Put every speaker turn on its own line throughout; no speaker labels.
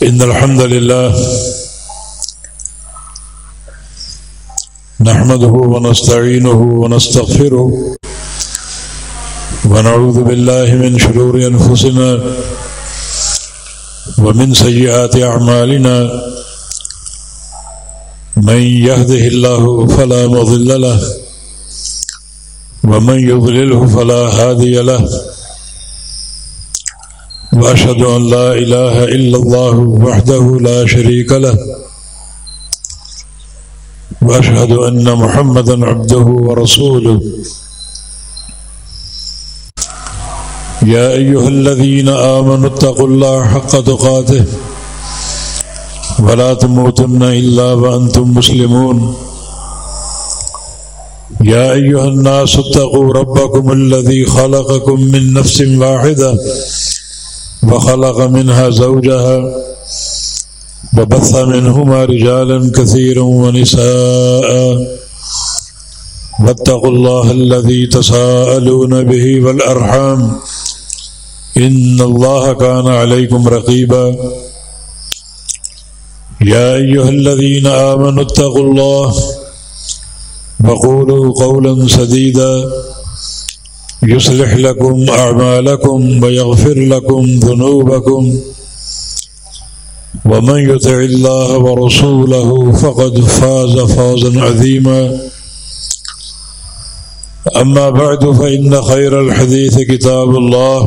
إن الحمد لله نحمده ونستعينه ونستغفره ونعوذ بالله من شرور أنفسنا ومن سيئات أعمالنا من يهده الله فلا مضل له ومن يضلله فلا هادي له وأشهد أن لا إله إلا الله وحده لا شريك له وأشهد أن محمدا عبده ورسوله يا أيها الذين آمنوا اتقوا الله حق تقاته ولا تموتن إلا وأنتم مسلمون يا أيها الناس اتقوا ربكم الذي خلقكم من نفس واحدة وخلق منها زوجها وبث منهما رجالا كثيرا ونساء واتقوا الله الذي تساءلون به والأرحام إن الله كان عليكم رقيبا يا أيها الذين آمنوا اتقوا الله وقولوا قولا سديدا يصلح لكم أعمالكم ويغفر لكم ذنوبكم ومن يطع الله ورسوله فقد فاز فوزا عظيما أما بعد فإن خير الحديث كتاب الله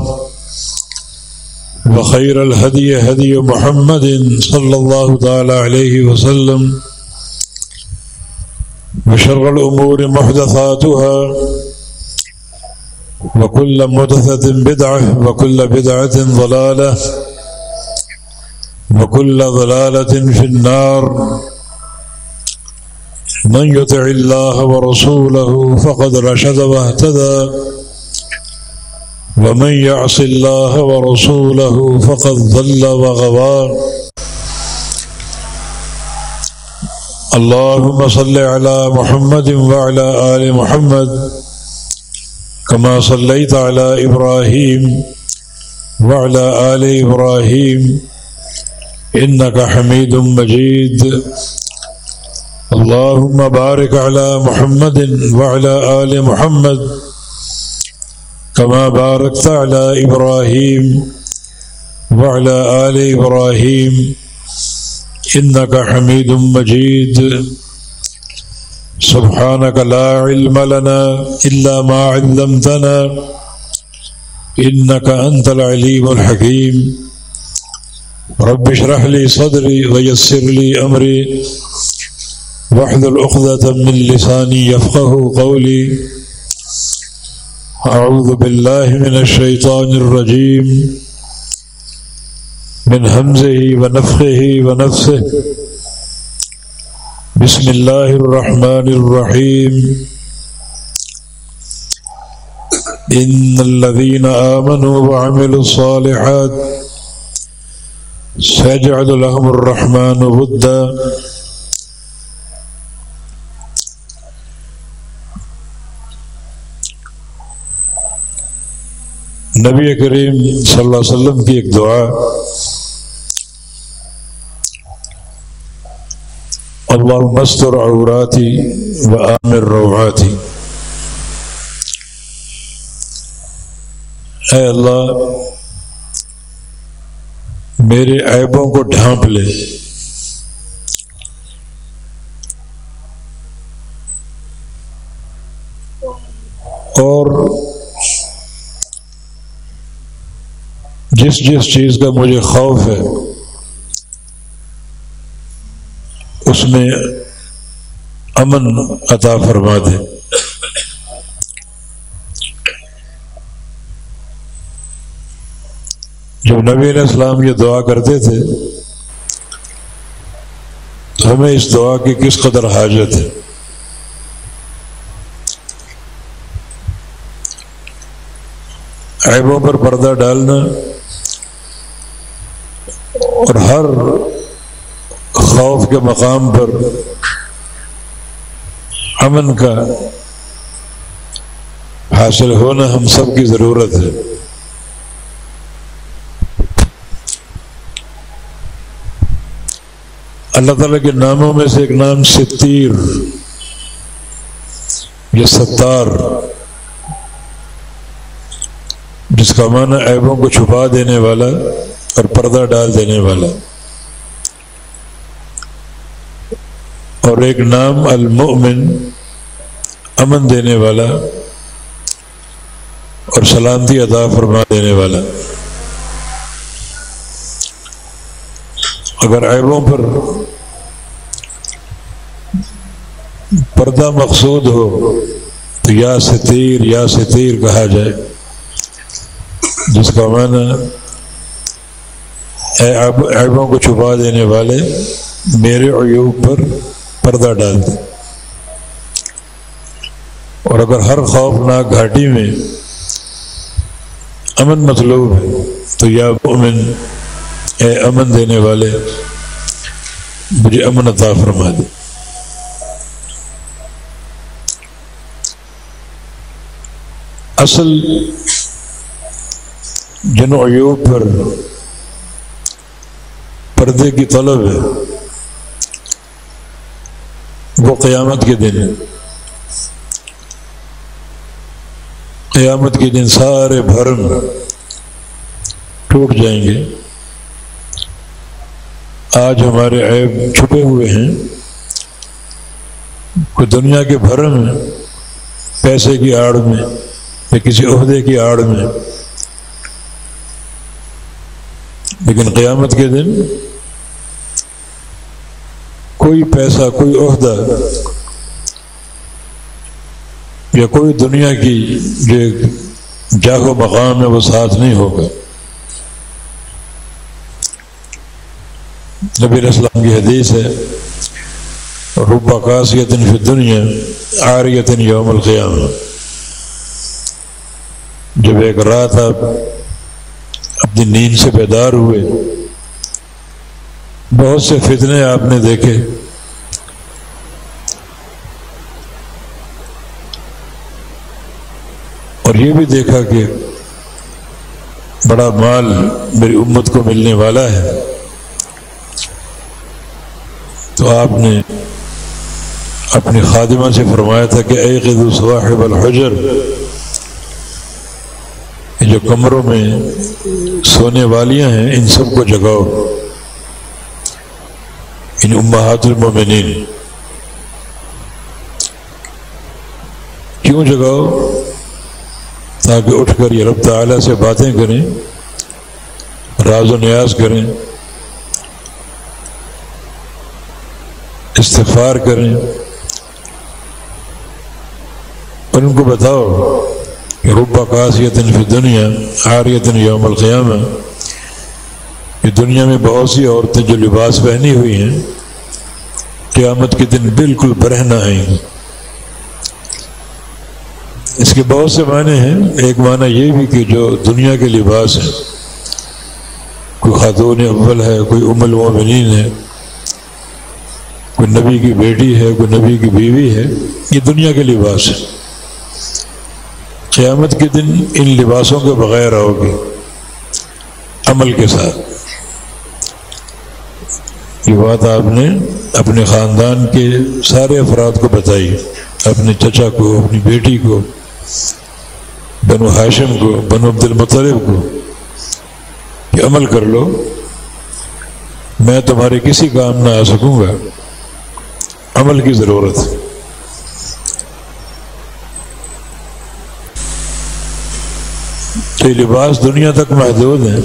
وخير الهدي هدي محمد صلى الله تعالى عليه وسلم وشر الأمور محدثاتها وكل محدثة بدعة وكل بدعة ضلالة وكل ضلالة في النار من يطع الله ورسوله فقد رشد واهتدى ومن يعص الله ورسوله فقد ضل وغوى اللهم صل على محمد وعلى آل محمد كما صليت على إبراهيم وعلى آل إبراهيم إنك حميد مجيد اللهم بارك على محمد وعلى آل محمد كما باركت على إبراهيم وعلى آل إبراهيم إنك حميد مجيد سبحانك لا علم لنا إلا ما علمتنا إنك أنت العليم الحكيم رب اشرح لي صدري ويسر لي أمري واحلل عقدة من لساني يفقه قولي أعوذ بالله من الشيطان الرجيم من همزه ونفخه ونفثه بسم الله الرحمن الرحيم إن الذين آمنوا وعملوا الصالحات سيجعل لهم الرحمن ودا نبی کریم صلی اللہ علیہ وسلم کی ایک دعا اللہم استر عوراتی وآمن روعاتی، اے اللہ میرے عیبوں کو ڈھانپ لے اور جس جس چیز کا مجھے خوف ہے اس میں امن عطا فرما دے۔ جب نبی علیہ السلام یہ دعا کرتے تھے تو ہمیں اس دعا کی کس قدر حاجت ہے۔ عیبوں پر پردہ ڈالنا اور ہر خوف کے مقام پر امن کا حاصل ہونا ہم سب کی ضرورت ہے۔ اللہ تعالیٰ کے ناموں میں سے ایک نام ستیر یا ستار، جس کا معنی عیبوں کو چھپا دینے والا اور پردہ ڈال دینے والا، اور ایک نام المؤمن، امن دینے والا اور سلامتی عطا فرما دینے والا۔ اگر عیبوں پر پردہ مقصود ہو تو یا ستیر کہا جائے، جس کا معنی اے عیبوں کو چھپا دینے والے میرے عیوب پر پردہ ڈال دے۔ اور اگر ہر خوفناک گھاٹی میں امن مطلوب ہے تو یا مومن، اے امن دینے والے مجھے امن عطا فرما دے۔ اصل جن عیوب پر پردے کی طلب ہے وہ قیامت کے دن ہے۔ قیامت کے دن سارے بھرم ٹوٹ جائیں گے۔ آج ہمارے عیب چھپے ہوئے ہیں، کوئی دنیا کے بھرم میں، پیسے کی آڑ میں یا کسی عہدے کی آڑ میں، لیکن قیامت کے دن کوئی پیسہ، کوئی عہدہ یا کوئی دنیا کی جو جاہ و مقام ہے وہ ساتھ نہیں ہوگا۔ نبی علیہ السلام کی حدیث ہے، رب قاسیۃ فی الدنیا عاریۃ یوم القیامہ۔ جب ایک رات آپ اپنی نیند سے بیدار ہوئے، بہت سے فتنے آپ نے دیکھے، اور یہ بھی دیکھا کہ بڑا مال میری امت کو ملنے والا ہے، تو آپ نے اپنی خادمہ سے فرمایا تھا کہ ایقظوا صواحب الحجر، جو کمروں میں سونے والیاں ہیں ان سب کو جگاؤ، ان امہات المومنین۔ کیوں جگاؤ؟ تاکہ اٹھ کر یہ رب تعالیٰ سے باتیں کریں، راز و نیاز کریں، استغفار کریں، اور ان کو بتاؤ کہ رب قاسیۃ فی الدنیا عاریۃ یوم القیامہ، یہ دنیا میں بہت سی عورتیں جو لباس پہنی ہوئی ہیں قیامت کے دن بالکل برہنہ آئیں گی۔ اس کے بہت سے معنی ہیں۔ ایک معنی یہ بھی کہ جو دنیا کے لباس ہیں، کوئی خاتون اول ہے، کوئی ام المومنین ہے، کوئی نبی کی بیٹی ہے، کوئی نبی کی بیوی ہے، یہ دنیا کے لباس ہے۔ قیامت کے دن ان لباسوں کے بغیر آؤ گے عمل کے ساتھ۔ یہ بات آپ نے اپنے خاندان کے سارے افراد کو بتائی، اپنے چچا کو، اپنی بیٹی کو، بنو ہاشم کو، بنو عبد المطلب کو، کہ عمل کر لو، میں تمہارے کسی کام نہ آ سکوں گا، عمل کی ضرورت ہے۔ تو یہ لباس دنیا تک محدود ہیں،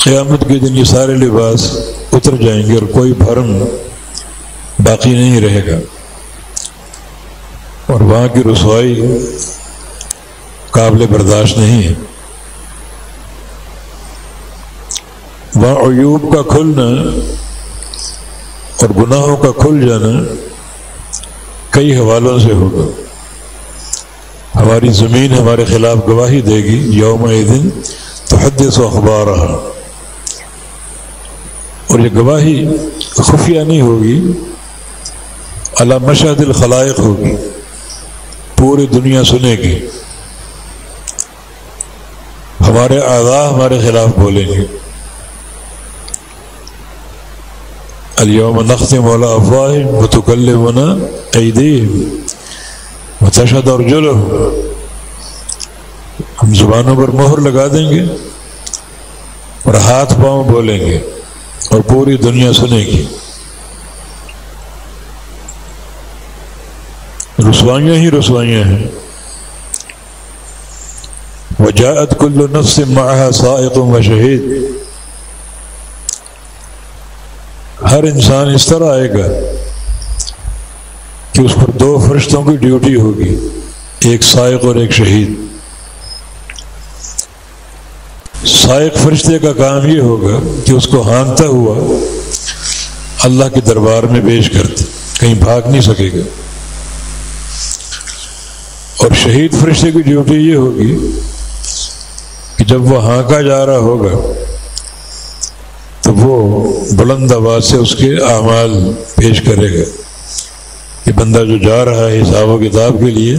قیامت کے دن یہ سارے لباس اتر جائیں گے اور کوئی بھرم باقی نہیں رہے گا، اور وہاں کی رسوائی قابل برداشت نہیں ہے۔ وہاں عیوب کا کھلنا اور گناہوں کا کھل جانا کئی حوالوں سے ہوگا۔ ہماری زمین ہمارے خلاف گواہی دے گی، یومئذ تحدث اخبارہا، اور یہ گواہی خفیہ نہیں ہوگی، علی مشہد الخلائق ہوگی، پوری دنیا سنے گی۔ ہمارے اعضاء ہمارے خلاف بولیں گے، الیوم نختم علی افواہہم وتکلمنا ایدیہم وتشہد ارجلہم، ہم زبانوں پر مہر لگا دیں گے اور ہاتھ پاؤں بولیں گے اور پوری دنیا سنے گی۔ رسوائیاں ہی رسوائیاں ہیں۔ وجاءت كل نفس معها سائق وشہید، ہر انسان اس طرح آئے گا کہ اس پر دو فرشتوں کی ڈیوٹی ہوگی، ایک سائق اور ایک شہید۔ سائق فرشتے کا کام یہ ہوگا کہ اس کو ہانکتا ہوا اللہ کے دربار میں پیش کرتے، کہیں بھاگ نہیں سکے گا۔ اور شہید فرشتے کی ڈیوٹی یہ ہوگی کہ جب وہ ہانکا جا رہا ہوگا تو وہ بلند آواز سے اس کے اعمال پیش کرے گا کہ بندہ جو جا رہا ہے حساب و کتاب کے لیے،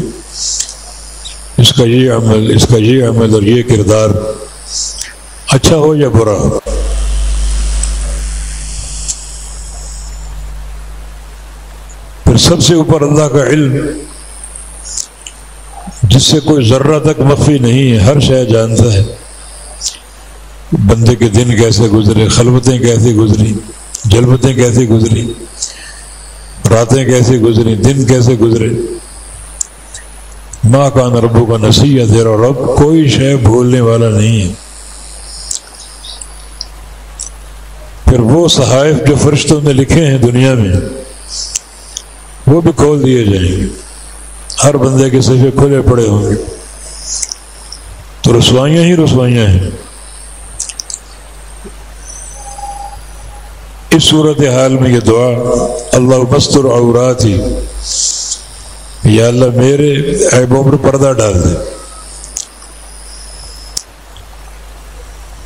اس کا یہ عمل، اس کا یہ عمل اور یہ کردار اچھا ہو یا برا ہو۔ پھر سب سے اوپر اللہ کا علم، جس سے کوئی ذرہ تک مخفی نہیں ہے، ہر شے جانتا ہے۔ بندے کے دن کیسے گزرے، خلوتیں کیسے گزری، جلوتیں کیسے گزری، راتیں کیسے گزری، دن کیسے گزرے۔ ما کان ربک نسیٰ، تیرا رب کوئی شے بھولنے والا نہیں ہے۔ پھر وہ صحائف جو فرشتوں نے لکھے ہیں دنیا میں، وہ بھی کھول دیے جائیں گے، ہر بندے کے صفحے کھلے پڑے ہوں گے۔ تو رسوائیاں ہی رسوائیاں ہیں۔ اس صورتحال میں یہ دعا، اللہم استر عوراتی، یا اللہ میرے عیبوں پر پردہ ڈال دے،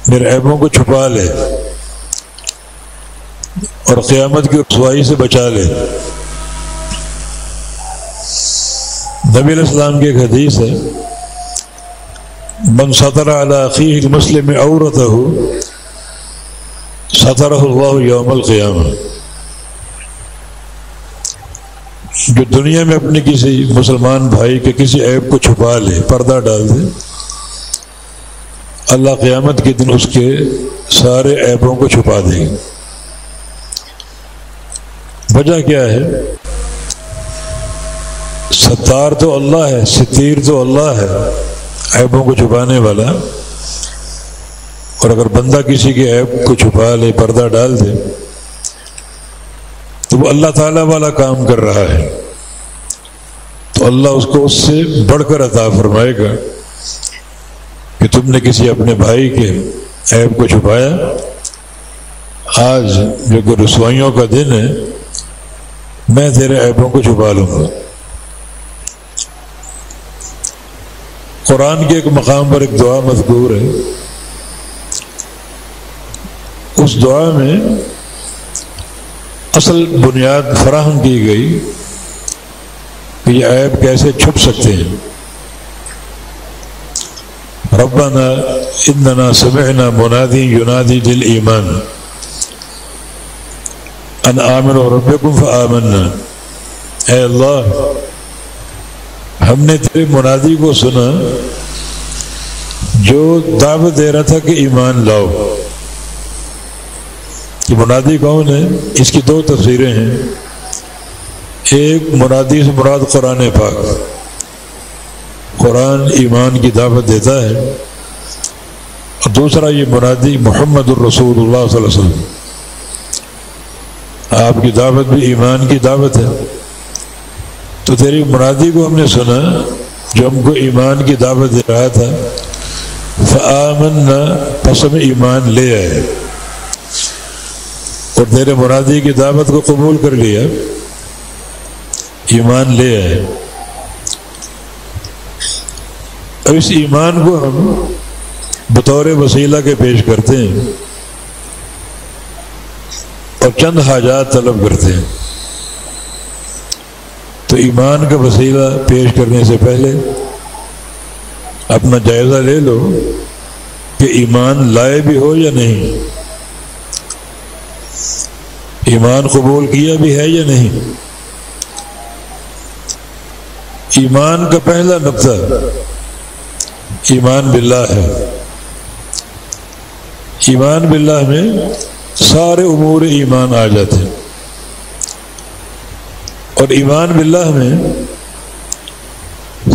میرے عیبوں کو چھپا لے اور قیامت کی رسوائی سے بچا لے۔ نبی علیہ السلام کی ایک حدیث ہے، من ستر علی اخیہ المسلم عورتہ سترہ اللہ یوم القیامہ، جو دنیا میں اپنے کسی مسلمان بھائی کے کسی عیب کو چھپا لے، پردہ ڈال دے، اللہ قیامت کے دن اس کے سارے عیبوں کو چھپا دے گا۔ وجہ کیا ہے؟ ستار تو اللہ ہے، ستیر تو اللہ ہے، عیبوں کو چھپانے والا۔ اور اگر بندہ کسی کے عیب کو چھپا لے، پردہ ڈال دے، تو وہ اللہ تعالیٰ والا کام کر رہا ہے، تو اللہ اس کو اس سے بڑھ کر عطا فرمائے گا کہ تم نے کسی اپنے بھائی کے عیب کو چھپایا، آج جو کہ رسوائیوں کا دن ہے، میں تیرے عیبوں کو چھپا لوں گا۔ قرآن کے ایک مقام پر ایک دعا مذکور ہے، اس دعا میں اصل بنیاد فراہم کی گئی کہ یہ عیب کیسے چھپ سکتے ہیں۔ ربنا اننا سمعنا منادی ینادی للایمان ان آمنوا ربکم فآمنا، اے اللہ ہم نے تیرے منادی کو سنا جو دعوت دے رہا تھا کہ ایمان لاؤ۔ یہ منادی کون ہے؟ اس کی دو تفسیریں ہیں۔ ایک، منادی سے مراد قرآن پاک، قرآن ایمان کی دعوت دیتا ہے، اور دوسرا یہ منادی محمد الرسول اللہ صلی اللہ علیہ وسلم، آپ کی دعوت بھی ایمان کی دعوت ہے۔ تو تیری منادی کو ہم نے سنا جو ہم کو ایمان کی دعوت دے رہا تھا، فآمنا، پس ہم ایمان لے آئے اور تیرے منادی کی دعوت کو قبول کر لیا، ایمان لے آئے۔ اور اس ایمان کو ہم بطور وسیلہ کے پیش کرتے ہیں اور چند حاجات طلب کرتے ہیں۔ تو ایمان کا وسیلہ پیش کرنے سے پہلے اپنا جائزہ لے لو کہ ایمان لائے بھی ہو یا نہیں۔ ایمان قبول کیا بھی ہے یا نہیں؟ ایمان کا پہلا نقطہ ایمان باللہ ہے۔ ایمان باللہ میں سارے امور ایمان آ جاتے ہیں، اور ایمان باللہ میں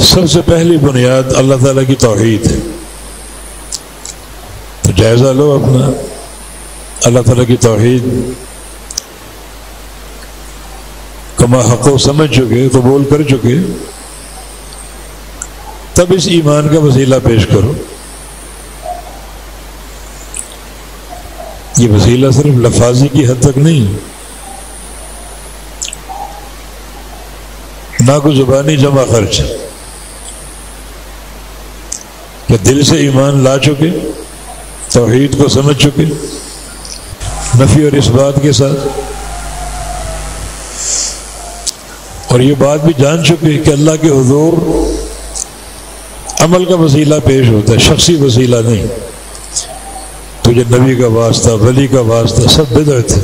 سب سے پہلی بنیاد اللہ تعالیٰ کی توحید ہے۔ تو جائزہ لو اپنا، اللہ تعالیٰ کی توحید کما حق و سمجھ چکے، قبول کر چکے، تب اس ایمان کا وسیلہ پیش کرو۔ یہ وسیلہ صرف لفاظی کی حد تک نہیں، نہ کوئی زبانی جمع خرچ، کہ دل سے ایمان لا چکے، توحید کو سمجھ چکے، نفی اور اس بات کے ساتھ، اور یہ بات بھی جان چکے کہ اللہ کے حضور عمل کا وسیلہ پیش ہوتا ہے، شخصی وسیلہ نہیں۔ تجھے نبی کا واسطہ، ولی کا واسطہ، سب بدعت ہے۔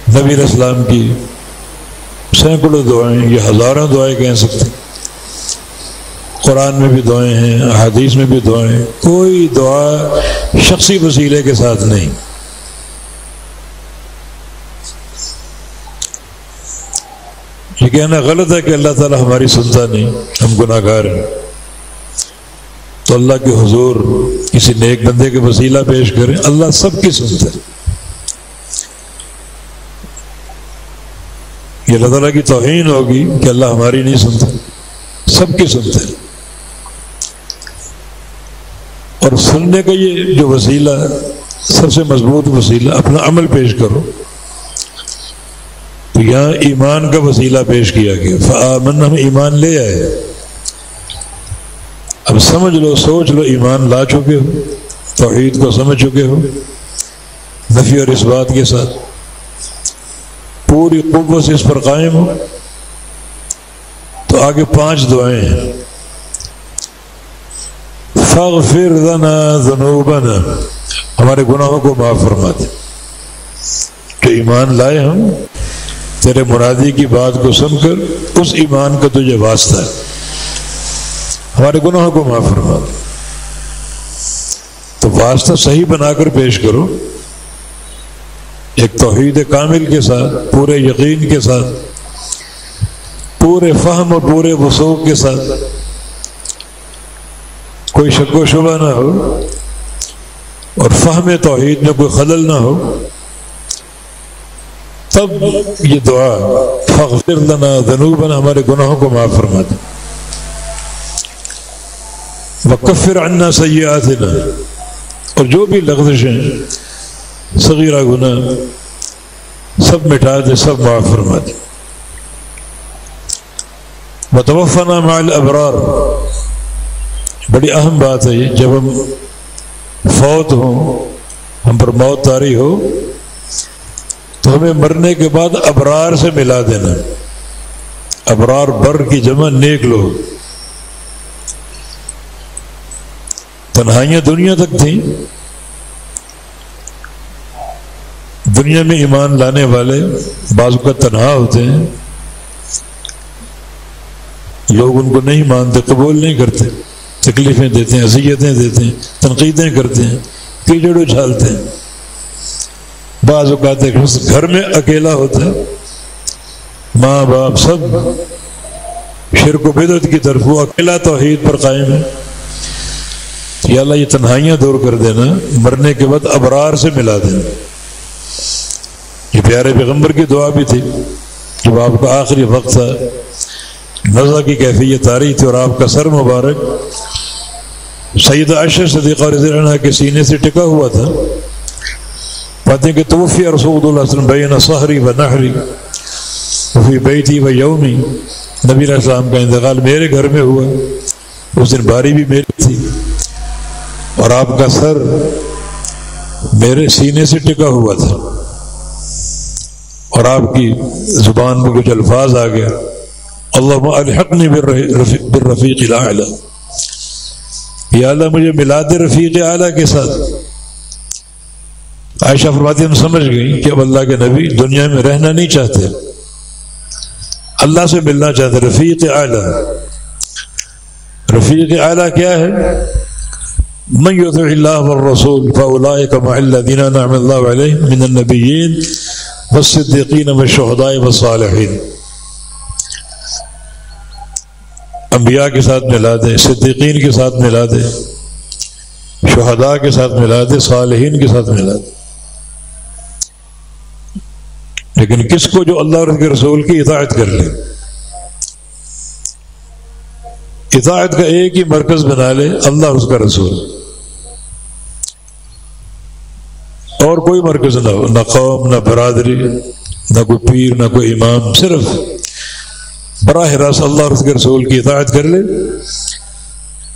نبی علیہ السلام کی سینکڑوں دعائیں، یہ ہزاروں دعائیں کہہ سکتے ہیں، قرآن میں بھی دعائیں ہیں، احادیث میں بھی دعائیں، کوئی دعا شخصی وسیلے کے ساتھ نہیں۔ یہ کہنا غلط ہے کہ اللہ تعالیٰ ہماری سنتا نہیں، ہم گناہ گار ہیں، تو اللہ کے حضور کسی نیک بندے کے وسیلہ پیش کریں، اللہ سب کی سنتا ہے۔ یہ اللہ تعالیٰ کی توہین ہوگی کہ اللہ ہماری نہیں سنتا، سب کی سنتا ہے۔ اور سننے کا یہ جو وسیلہ، سب سے مضبوط وسیلہ، اپنا عمل پیش کرو۔ تو یہاں ایمان کا وسیلہ پیش کیا گیا، فآمنا، ہم ایمان لے آئے۔ اب سمجھ لو، سوچ لو، ایمان لا چکے ہو، توحید کو سمجھ چکے ہو، نفی اور اس بات کے ساتھ پوری قوت سے اس پر قائم ہو، تو آگے 5 دعائیں ہیں۔ فاغفر لنا ذنوبنا، ہمارے گناہوں کو معاف فرما دے۔ کہ ایمان لائے ہم، تیرے مرادی کی بات کو سن کر اس ایمان کا تجھے واسطہ ہے، ہمارے گناہوں کو معاف فرما دے۔ تو واسطہ صحیح بنا کر پیش کرو، ایک توحید کامل کے ساتھ، پورے یقین کے ساتھ، پورے فہم اور پورے وثوق کے ساتھ، کوئی شک و شبہ نہ ہو، اور فہم توحید میں کوئی خلل نہ ہو، تب یہ دعا فاغفر لنا ذنوبنا، ہمارے گناہوں کو معاف فرما دے، وکفر عنا سیئاتنا، اور جو بھی لغزشیں، صغیرہ گناہ، سب مٹا دے، سب معاف فرما دے۔ وتوفنا مع الابرار، بڑی اہم بات ہے یہ، جب ہم فوت ہوں، ہم پر موت طاری ہو، تو ہمیں مرنے کے بعد ابرار سے ملا دینا۔ ابرار بر کی جمع نیک لوگ۔ تنہائیاں دنیا تک تھیں، دنیا میں ایمان لانے والے بعض اوقات تنہا ہوتے ہیں، لوگ ان کو نہیں مانتے، قبول نہیں کرتے، تکلیفیں دیتے ہیں، اذیتیں دیتے ہیں، تنقیدیں کرتے ہیں، کیچڑ اچھالتے ہیں۔ بعض اوقات ایک گھر میں اکیلا ہوتا ہے، ماں باپ سب شرک و بدعت کی طرف، وہ اکیلا توحید پر قائم ہے۔ یا اللہ یہ تنہائیاں دور کر دینا، مرنے کے بعد ابرار سے ملا دینا۔ یہ پیارے پیغمبر کی دعا بھی تھی، جب آپ کا آخری وقت تھا، نزع کی کیفیت آ رہی تھی، اور آپ کا سر مبارک سیدہ عائشہ صدیقہ رضی اللہ عنہا کے سینے سے ٹکا ہوا تھا۔ پتہ ہے کہ توفی رسول اللہ صلی اللہ علیہ وسلم بین صہری و نحری وفی بیتی و یومی، نبی علیہ السلام کا انتقال میرے گھر میں ہوا، اس دن باری بھی میری تھی، اور آپ کا سر میرے سینے سے ٹکا ہوا تھا، اور آپ کی زبان میں کچھ الفاظ آ گیا، اللہم الحقنی بالرفیق الاعلی، یا اللہ مجھے ملا دے رفیق اعلیٰ کے ساتھ۔ عائشہ فرماتی ہم سمجھ گئی کہ اب اللہ کے نبی دنیا میں رہنا نہیں چاہتے، اللہ سے ملنا چاہتے۔ رفیق اعلیٰ، رفیق اعلیٰ کیا ہے؟ من یطع اللہ والرسول فاولئک مع الذین انعم اللہ علیہم من النبیین والصدیقین والشہداء والصالحین۔ انبیاء کے ساتھ ملا دے، صدیقین کے ساتھ ملا دے، شہداء کے ساتھ ملا دے، صالحین کے ساتھ ملا دے۔ لیکن کس کو؟ جو اللہ اور اس کے رسول کی اطاعت کر لے، اطاعت کا ایک ہی مرکز بنا لے، اللہ اور اس کا رسول، اور کوئی مرکز نہ ہو، نہ قوم، نہ برادری، نہ کوئی پیر، نہ کوئی امام، صرف براہ راست اللہ اور اس کے رسول کی اطاعت کر لے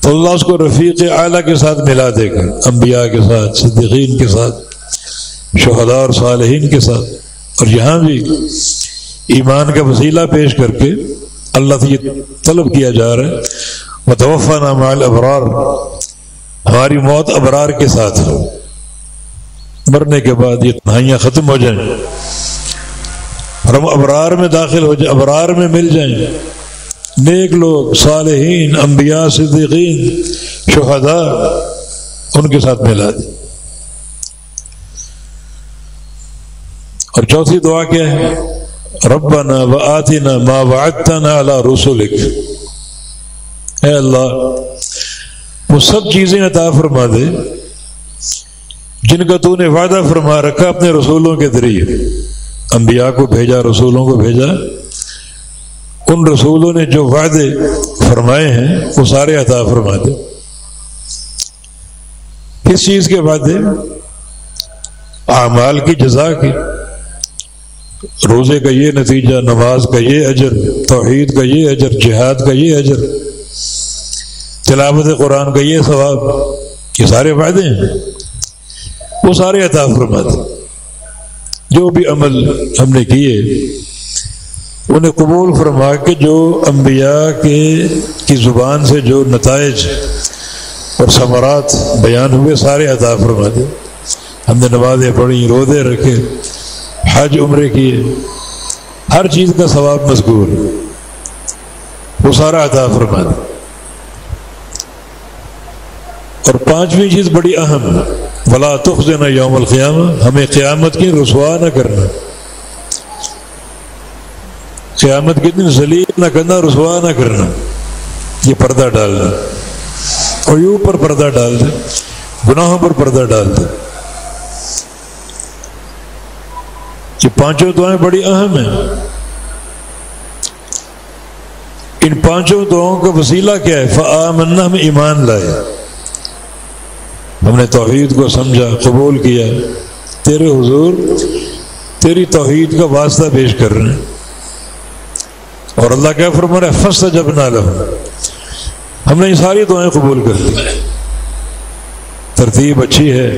تو اللہ اس کو رفیق اعلیٰ کے ساتھ ملا دے گا، انبیاء کے ساتھ، صدیقین کے ساتھ، شہداء اور صالحین کے ساتھ۔ اور یہاں بھی ایمان کا وسیلہ پیش کر کے اللہ سے یہ طلب کیا جا رہا ہے وتوفنا مع الابرار، ہماری موت ابرار کے ساتھ ہو، مرنے کے بعد یہ تنہائیاں ختم ہو جائیں اور ہم ابرار میں داخل ہو جائیں، ابرار میں مل جائیں، نیک لوگ، صالحین، انبیاء، صدیقین، شہداء، ان کے ساتھ ملا دیں۔ اور چوتھی دعا کیا ہے؟ ربنا وآتنا ما وعدتنا علی رسولک، اے اللہ وہ سب چیزیں عطا فرما دے جن کا تو نے وعدہ فرما رکھا اپنے رسولوں کے ذریعے، انبیاء کو بھیجا، رسولوں کو بھیجا، ان رسولوں نے جو وعدے فرمائے ہیں وہ سارے عطا فرما دے۔ کس چیز کے وعدے؟ اعمال کی جزا کی، روزے کا یہ نتیجہ، نماز کا یہ اجر، توحید کا یہ اجر، جہاد کا یہ اجر، تلاوت قرآن کا یہ ثواب، یہ سارے وعدے ہیں، وہ سارے عطا فرما دے۔ جو بھی عمل ہم نے کیے انہیں قبول فرما کے جو انبیاء کی زبان سے جو نتائج اور ثمرات بیان ہوئے سارے عطا فرما دے۔ ہم نے نمازیں پڑھی، روزے رکھے، حج عمرے کیے، ہر چیز کا ثواب مذکور، وہ سارا عطا فرما دے۔ اور پانچویں چیز بڑی اہم ہے، ولا تخزنا یوم القیامہ، ہمیں قیامت کی رسوا نہ کرنا، قیامت کے دن ذلیل نہ کرنا، رسوا نہ کرنا، یہ پردہ ڈالنا، عیوب پر پردہ ڈال دے، گناہوں پر پردہ ڈال دے۔ یہ پانچوں دعائیں بڑی اہم ہیں۔ ان پانچوں دعاؤں کا وسیلہ کیا ہے؟ فآمنا، ہم ایمان لائے، ہم نے توحید کو سمجھا، قبول کیا، تیرے حضور تیری توحید کا واسطہ پیش کر رہے ہیں۔ اور اللہ کیا فرما رہا ہے؟ فاستجبنا لہ، ہم نے یہ ساری دعائیں قبول کر لی۔ ترتیب اچھی ہے،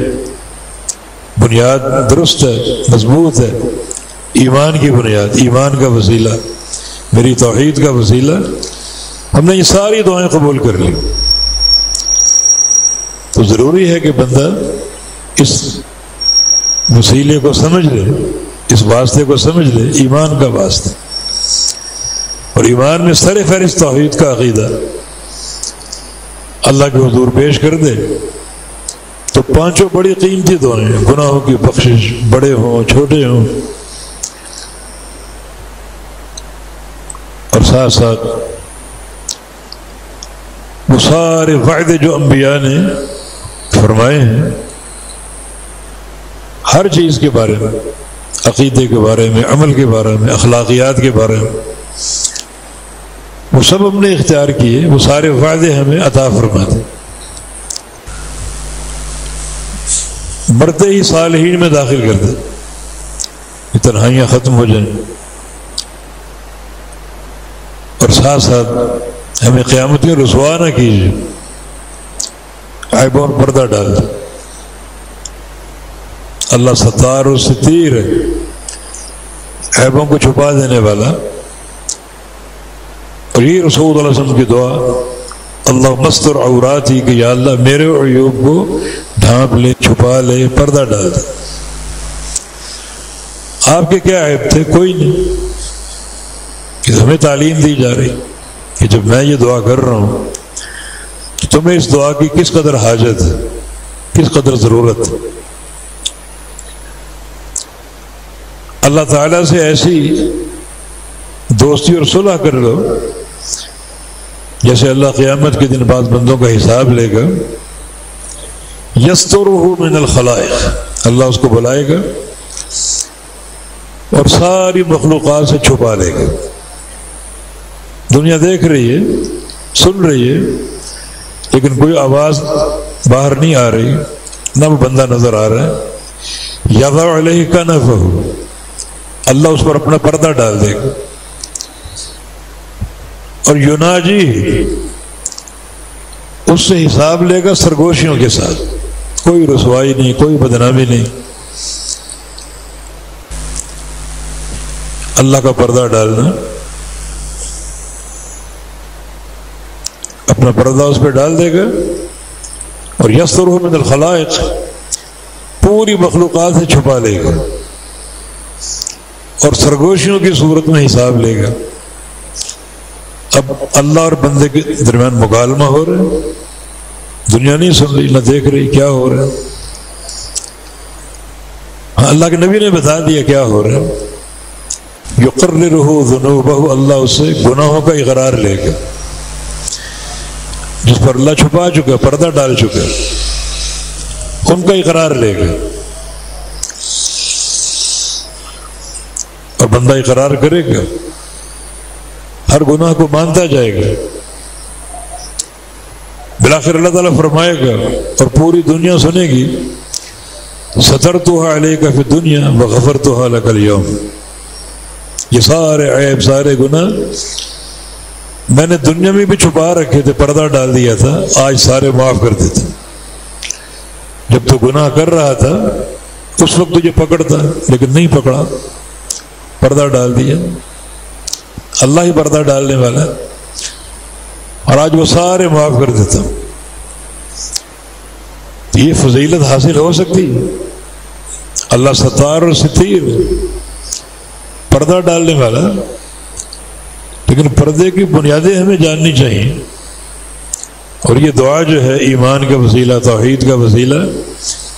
بنیاد درست ہے، مضبوط ہے، ایمان کی بنیاد، ایمان کا وسیلہ، میری توحید کا وسیلہ، ہم نے یہ ساری دعائیں قبول کر لی۔ تو ضروری ہے کہ بندہ اس وسیلے کو سمجھ لے، اس واسطے کو سمجھ لے، ایمان کا واسطہ، اور ایمان میں سر فہرست توحید کا عقیدہ اللہ کے حضور پیش کر دے تو پانچوں بڑی قیمتی دعائیں، گناہوں کی بخشش، بڑے ہوں چھوٹے ہوں، اور ساتھ ساتھ وہ سارے وعدے جو انبیاء نے فرمائے ہیں ہر چیز کے بارے میں، عقیدے کے بارے میں، عمل کے بارے میں، اخلاقیات کے بارے میں، وہ سب ہم نے اختیار کیے، وہ سارے وعدے ہمیں عطا فرما دے۔ مرتے ہی صالحین میں داخل کر دے، یہ تنہائیاں ختم ہو جائیں، اور ساتھ ساتھ ہمیں قیامت میں رسوا نہ کیجیے، عیبوں پر پردہ ڈال دے۔ اللہ ستار و ستیر ہے، عیبوں کو چھپا دینے والا۔ اور یہ رسول اللہ علیہ وسلم کی دعا، اللہ مستر عوراتی، کہ یا اللہ میرے عیوب کو ڈھانپ لے، چھپا لے، پردہ ڈال دے۔ آپ کے کیا عیب تھے؟ کوئی نہیں. کہ ہمیں تعلیم دی جا رہی کہ جب میں یہ دعا کر رہا ہوں تو تمہیں اس دعا کی کس قدر حاجت ہے، کس قدر ضرورت ہے. اللہ تعالیٰ سے ایسی دوستی اور صلح کر لو جیسے اللہ قیامت کے دن بعض بندوں کا حساب لے گا. یسترہ من الخلائق، اللہ اس کو بلائے گا اور ساری مخلوقات سے چھپا لے گا. دنیا دیکھ رہی ہے، سن رہی ہے، لیکن کوئی آواز باہر نہیں آ رہی، نہ وہ بندہ نظر آ رہا ہے. یضع علیہ کنفہ، اللہ اس پر اپنا پردہ ڈال دے گا. اور یناجی، اس سے حساب لے گا سرگوشیوں کے ساتھ، کوئی رسوائی نہیں، کوئی بدنامی نہیں. اللہ کا پردہ ڈالنا، اپنا پردہ اس پہ ڈال دے گا. اور یسترہ من الخلائق، پوری مخلوقات سے چھپا لے گا اور سرگوشیوں کی صورت میں حساب لے گا. اب اللہ اور بندے کے درمیان مکالمہ ہو رہا ہے، دنیا نہیں سن رہی، نہ دیکھ رہی کیا ہو رہا ہے. ہاں، اللہ کے نبی نے بتا دیا کیا ہو رہا ہے. یقررہ ذنوبہ، اللہ اس سے گناہوں کا اقرار لے گا جس پر اللہ چھپا چکا، پردہ ڈال چکا، ان کا اقرار لے گا. اور بندہ اقرار کرے گا، ہر گناہ کو مانتا جائے گا. بالآخر اللہ تعالیٰ فرمائے گا اور پوری دنیا سنے گی، سترتها علیک فی الدنیا وغفرتها لک اليوم. یہ سارے عیب، سارے گناہ میں نے دنیا میں بھی چھپا رکھے تھے، پردہ ڈال دیا تھا، آج سارے معاف کر دیتے. جب تو گناہ کر رہا تھا اس وقت تجھے پکڑتا، لیکن نہیں پکڑا، پردہ ڈال دیا. اللہ ہی پردہ ڈالنے والا ہے، اور آج وہ سارے معاف کر دیتا. یہ فضیلت حاصل ہو سکتی. اللہ ستار اور ستیر، پردہ ڈالنے والا، لیکن پردے کی بنیادیں ہمیں جاننی چاہیے. اور یہ دعا جو ہے ایمان کا وسیلہ، توحید کا وسیلہ،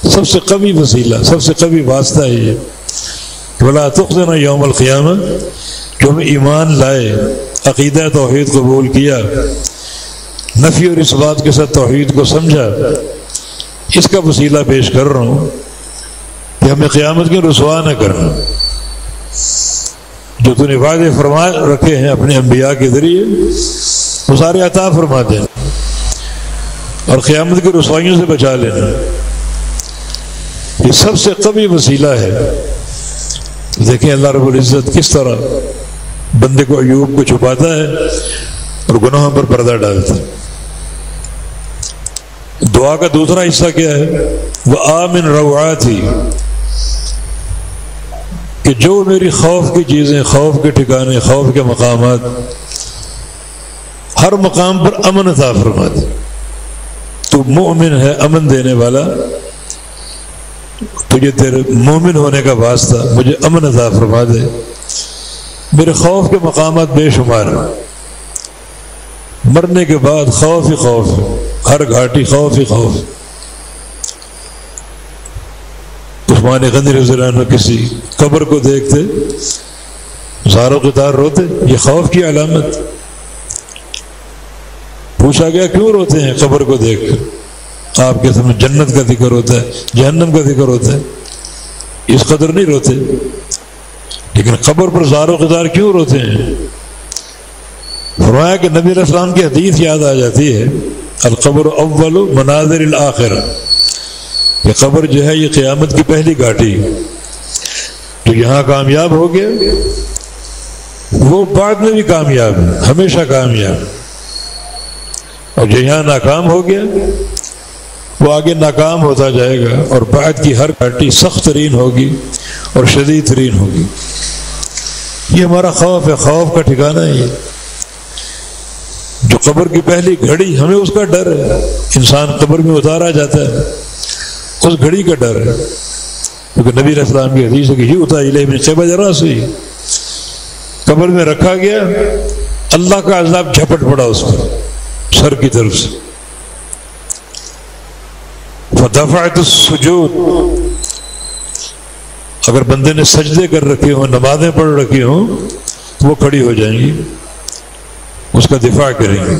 سب سے قوی وسیلہ، سب سے قوی واسطہ ہے یہ. وَلَا تُخْزِنَا يَوْمَ الْقِيَامَةِ، جو ہمیں ایمان لائے، عقیدہ توحید قبول کیا، نفی اور اس بات کے ساتھ توحید کو سمجھا، اس کا وسیلہ پیش کر رہا ہوں کہ ہمیں قیامت کے رسوا نہ کرنا. جو تو نے وعدے فرما رکھے ہیں اپنے انبیاء کے ذریعے، وہ سارے عطا فرما دینا اور قیامت کی رسوائیوں سے بچا لینا. یہ سب سے قوی وسیلہ ہے. دیکھیں اللہ رب العزت کس طرح بندے کو، ایوب کو چھپاتا ہے اور گناہوں پر پردہ ڈالتا ہے. دعا کا دوسرا حصہ کیا ہے؟ وَآمِن روعاتی، کہ جو میری خوف کی چیزیں، خوف کے ٹھکانے، خوف کے مقامات، ہر مقام پر امن عطا فرما دے. تو مومن ہے، امن دینے والا، تجھے تیرے مومن ہونے کا واسطہ مجھے امن عطا فرما دے. میرے خوف کے مقامات بے شمار ہیں، مرنے کے بعد خوف ہی خوف، ہر گھاٹی خوف ہی خوف. عثمان غنی رضی اللہ عنہ کسی قبر کو دیکھتے زاروں قطار روتے، یہ خوف کی علامت. پوچھا گیا کیوں روتے ہیں قبر کو دیکھ کر؟ آپ کے سامنے جنت کا ذکر ہوتا ہے، جہنم کا ذکر ہوتا ہے، اس قدر نہیں روتے، لیکن قبر پر زار و قطار کیوں روتے ہیں؟ فرمایا کہ نبی علیہ السلام کی حدیث یاد آ جاتی ہے، القبر اول مناظر الآخرہ، کہ قبر جو ہے یہ قیامت کی پہلی گھاٹی. جو یہاں کامیاب ہو گیا وہ بعد میں بھی کامیاب ہے، ہمیشہ کامیاب. اور جو یہاں ناکام ہو گیا وہ آگے ناکام ہوتا جائے گا، اور بعد کی ہر گھاٹی سخت ترین ہوگی اور شدید ترین ہوگی. یہ ہمارا خوف ہے، خوف کا ٹھکانہ ہے. یہ جو قبر کی پہلی گھڑی، ہمیں اس کا ڈر ہے. انسان قبر میں اتارا جاتا ہے، اس گھڑی کا ڈر ہے. کیونکہ نبی علیہ السلام کی حدیث ہے کہ یؤتی الیہ من قبل راسہ، قبر میں رکھا گیا، اللہ کا عذاب جھپٹ پڑا اس پر سر کی طرف سے. فدفعت السجود، اگر بندے نے سجدے کر رکھے ہوں، نمازیں پڑھ رکھی ہوں، وہ کھڑی ہو جائیں گی، اس کا دفاع کریں گے،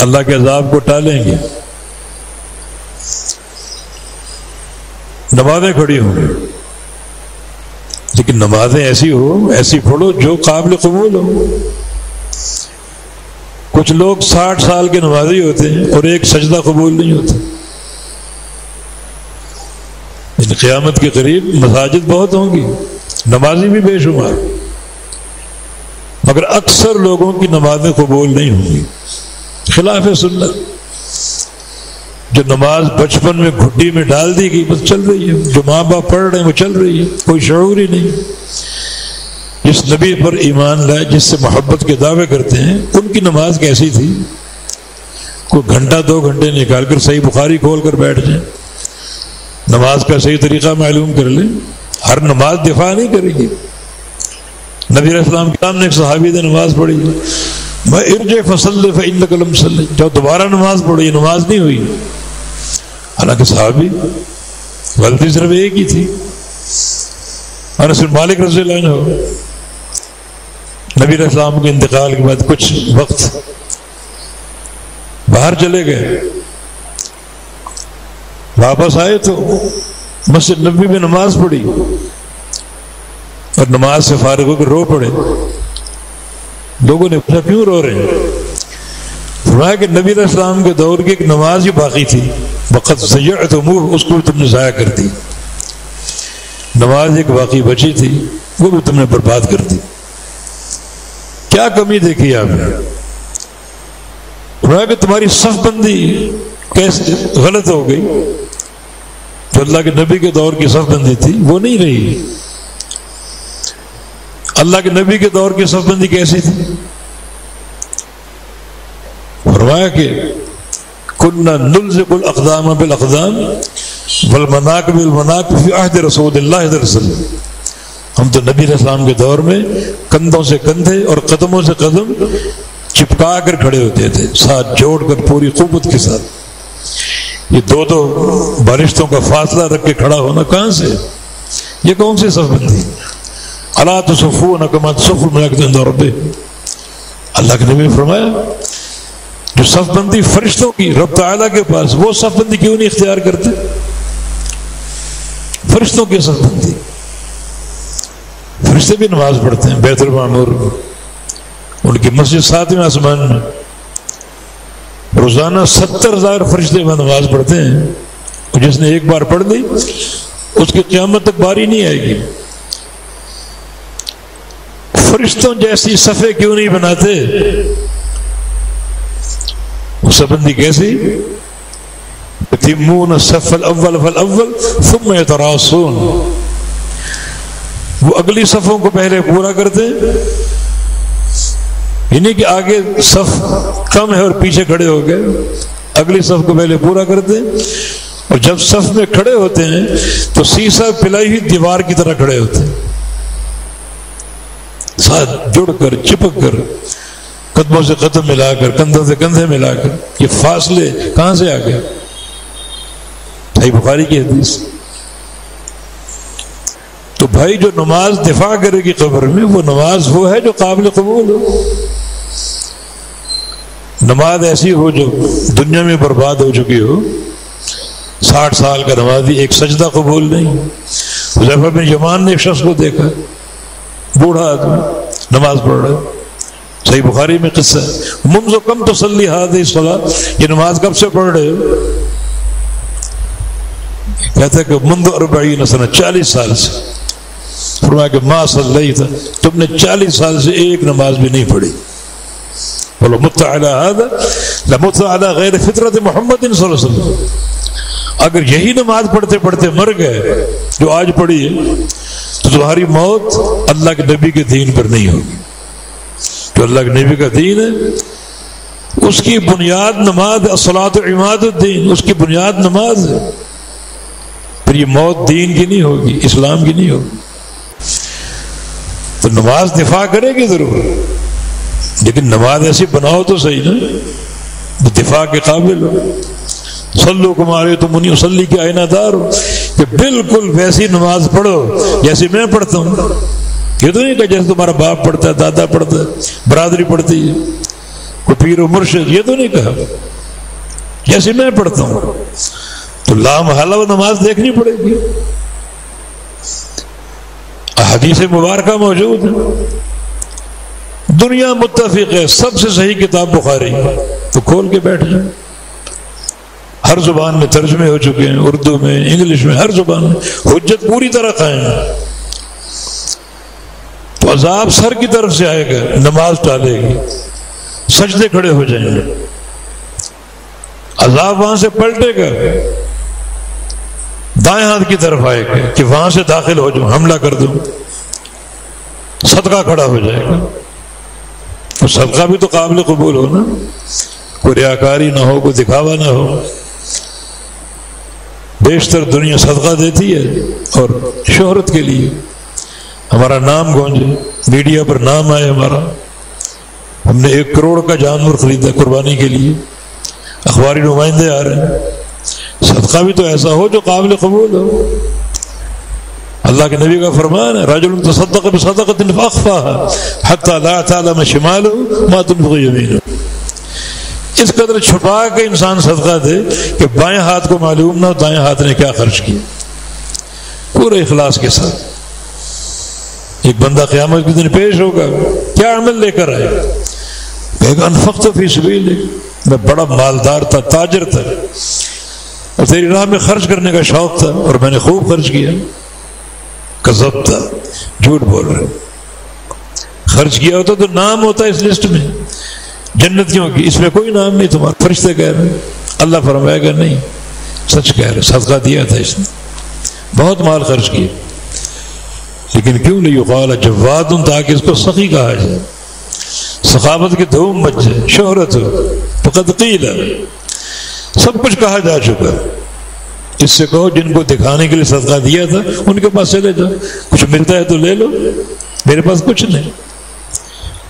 اللہ کے عذاب کو ٹالیں گے. نمازیں کھڑی ہوں، لیکن نمازیں ایسی ہو، ایسی پڑھو جو قابل قبول ہو. کچھ لوگ 60 سال کے نمازی ہوتے ہیں اور ایک سجدہ قبول نہیں ہوتا. قیامت کے قریب مساجد بہت ہوں گی، نمازی بھی بے شمار، مگر اکثر لوگوں کی نمازیں قبول نہیں ہوں گی، خلاف سنت. جو نماز بچپن میں گھٹی میں ڈال دی گئی بس چل رہی ہے، جو ماں باپ پڑھ رہے ہیں وہ چل رہی ہے، کوئی شعور ہی نہیں. جس نبی پر ایمان لائے، جس سے محبت کے دعوے کرتے ہیں، ان کی نماز کیسی تھی؟ کوئی گھنٹہ 2 گھنٹے نکال کر صحیح بخاری کھول کر بیٹھ جائیں، نماز کا صحیح طریقہ معلوم کر لیں. ہر نماز دفاع نہیں کرے گی. نبی علیہ السلام کے سامنے ایک صحابی نے نماز پڑھی، میں ارجع فصلی فإنک لم تصلی، جب دوبارہ نماز پڑھی، نماز نہیں ہوئی. حالانکہ صحابی، غلطی صرف ایک ہی تھی. انس بن مالک رضی اللہ عنہ نبی علیہ السلام کے انتقال کے بعد کچھ وقت باہر چلے گئے، واپس آئے تو مسجد نبوی میں نماز پڑھی اور نماز سے فارغ ہو کر رو پڑے. لوگوں نے پوچھا کیوں رو رہے ہیں؟ فرمایا کہ نبی علیہ السلام کے دور کی ایک نماز ہی باقی تھی، وقت ضیعتموہ، اس کو بھی تم نے ضائع کر دی. نماز ایک باقی بچی تھی، وہ بھی تم نے برباد کر دی. کیا کمی دیکھی آپ نے؟ فرمایا کہ تمہاری صف بندی کیسے غلط ہو گئی. جو اللہ کے نبی کے دور کی صف بندی تھی وہ نہیں رہی. اللہ کے نبی کے دور کی صف بندی کیسی تھی؟ فرمایا کہ کنا نلزق الاقدام بالاقدام والمناکب بالمناکب فی عہد رسول اللہ صلی اللہ علیہ وسلم. ہم تو نبی علیہ السلام کے دور میں کندھوں سے کندھے اور قدموں سے قدم چپکا کر کھڑے ہوتے تھے، ساتھ جوڑ کر پوری قوت کے ساتھ. یہ 2 بارشتوں کا فاصلہ رکھ کے کھڑا ہونا کہاں سے؟ یہ کون سی صف بندی؟ الا تصفون کما تصف الملائکۃ عند ربہم. اللہ کے نبی نے فرمایا جو صف بندی فرشتوں کی رب تعالیٰ کے پاس، وہ صف بندی کیوں نہیں اختیار کرتے؟ فرشتوں کی صف بندی. فرشتے بھی نماز پڑھتے ہیں بیت المعمور میں، ان کی مسجد 7ویں آسمان میں روزانہ 70,000 فرشتے میں نماز پڑھتے ہیں. اور جس نے ایک بار پڑھ لی اس کی قیامت تک باری نہیں آئے گی. فرشتوں جیسی صفیں کیوں نہیں بناتے؟ صف بندی کیسی؟ یتمون الصف الاول فالاول ثم یتراصون. وہ اگلی صفوں کو پہلے پورا کرتے ہیں، یعنی کہ آگے صف کم ہے اور پیچھے کھڑے ہو گئے، اگلی صف کو پہلے پورا کرتے ہیں. اور جب صف میں کھڑے ہوتے ہیں تو سیسا پلائی ہوئی دیوار کی طرح کھڑے ہوتے ہیں، ساتھ جڑ کر چپک کر، قدموں سے قدم ملا کر، کندھوں سے کندھے ملا کر. یہ فاصلے کہاں سے آ گئے؟ صحیح بخاری کی حدیث. تو بھائی جو نماز دفاع کرے گی قبر میں، وہ نماز وہ ہے جو قابل قبول ہو. نماز ایسی ہو جو دنیا میں برباد ہو چکی ہو. 60 سال کا نمازی ایک سجدہ قبول نہیں. حذیفہ بن یمان نے ایک شخص کو دیکھا، بوڑھا آدمی نماز پڑھ رہا ہے، صحیح بخاری میں قصہ ہے. منذ کم تصلی هذه الصلاۃ، یہ نماز کب سے پڑھ رہے ہو؟ کہتا ہے کہ منذ 40 سنہ، 40 سال سے. فرمایا کہ ما صلیت، تم نے 40 سال سے ایک نماز بھی نہیں پڑھی. بولو مت علی هذا لمت علی غیر فطرت محمد صلی اللہ علیہ وسلم. اگر یہی نماز پڑھتے پڑھتے مر گئے جو آج پڑھی ہے، تو تمہاری موت اللہ کے نبی کے دین پر نہیں ہوگی. جو اللہ کے نبی کا دین ہے اس کی بنیاد نماز، الصلاۃ عماد الدین، اس کی بنیاد نماز ہے. پھر پھر یہ موت دین کی نہیں ہوگی، اسلام کی نہیں ہوگی۔ تو نماز دفاع کرے گی ضرور، لیکن نماز ایسی بناؤ تو صحیح نا، دفاع کے قابل ہو۔ صلو کما رأیتمونی اصلی کے آئینہ دار ہو، کہ بالکل ویسی نماز پڑھو جیسے میں پڑھتا ہوں۔ یہ تو نہیں کہ جیسے تمہارا باپ پڑھتا ہے، دادا پڑھتا ہے، برادری پڑھتی ہے، کوئی پیر و مرشد، یہ تو نہیں کہا، جیسے میں پڑھتا ہوں۔ تو لا محالہ وہ نماز دیکھنی پڑے گی۔ حدیث مبارکہ موجود ہے، دنیا متفق ہے سب سے صحیح کتاب بخاری، تو کھول کے بیٹھ جائیں۔ ہر زبان میں ترجمے ہو چکے ہیں، اردو میں، انگلش میں، ہر زبان میں حجت پوری طرح قائم ہے۔ تو عذاب سر کی طرف سے آئے گا، نماز ٹالے گی، سجدے کھڑے ہو جائیں گے، عذاب وہاں سے پلٹے گا، دائیں ہاتھ کی طرف آئے گا کہ وہاں سے داخل ہو جاؤ، حملہ کر دوں، صدقہ کھڑا ہو جائے گا۔ تو صدقہ بھی تو قابل قبول ہو نا، کوئی ریاکاری نہ ہو، کوئی دکھاوا نہ ہو۔ بیشتر دنیا صدقہ دیتی ہے اور شہرت کے لیے، ہمارا نام گونجے، میڈیا پر نام آئے ہمارا، ہم نے 1 کروڑ کا جانور خریدا قربانی کے لیے، اخباری نمائندے آ رہے ہیں۔ صدقہ بھی تو ایسا ہو جو قابل قبول ہو۔ اللہ کے نبی کا فرمان ہے، رجل تصدق بصدقۃ فاخفاها حتى لا تعلم شماله ما تنفق يمينه۔ اس قدر چھپا کے انسان صدقہ دے کہ بائیں ہاتھ کو معلوم نہ ہو دائیں ہاتھ نے کیا خرچ کیا، پورے اخلاص کے ساتھ۔ ایک بندہ قیامت کے دن پیش ہوگا، کیا عمل لے کر آئے؟ کہے گا انفقت فی سبیل اللہ، میں بڑا مالدار تھا، تاجر تھا، اور تیری راہ میں خرچ کرنے کا شوق تھا اور میں نے خوب خرچ کیا۔ کذبت، جھوٹ بول رہے، خرچ کیا ہوتا تو نام ہوتا اس لسٹ میں جنتیوں کی، اس میں کوئی نام نہیں تمہارا۔ فرشتے کہہ رہے ہیں، اللہ فرمائے گا نہیں، سچ کہہ رہے، صدقہ دیا تھا اس نے، بہت مال خرچ کیا۔ لیکن کیوں نہیں یقال جواد، تاکہ اس کو سخی کہا جائے، سخاوت کی دھوم مچ جائے، شہرت ہو۔ فقد قیل، سب کچھ کہا جا چکا، اس سے کہو جن کو دکھانے کے لیے صدقہ دیا تھا ان کے پاس چلے جاؤ، کچھ ملتا ہے تو لے لو، میرے پاس کچھ نہیں۔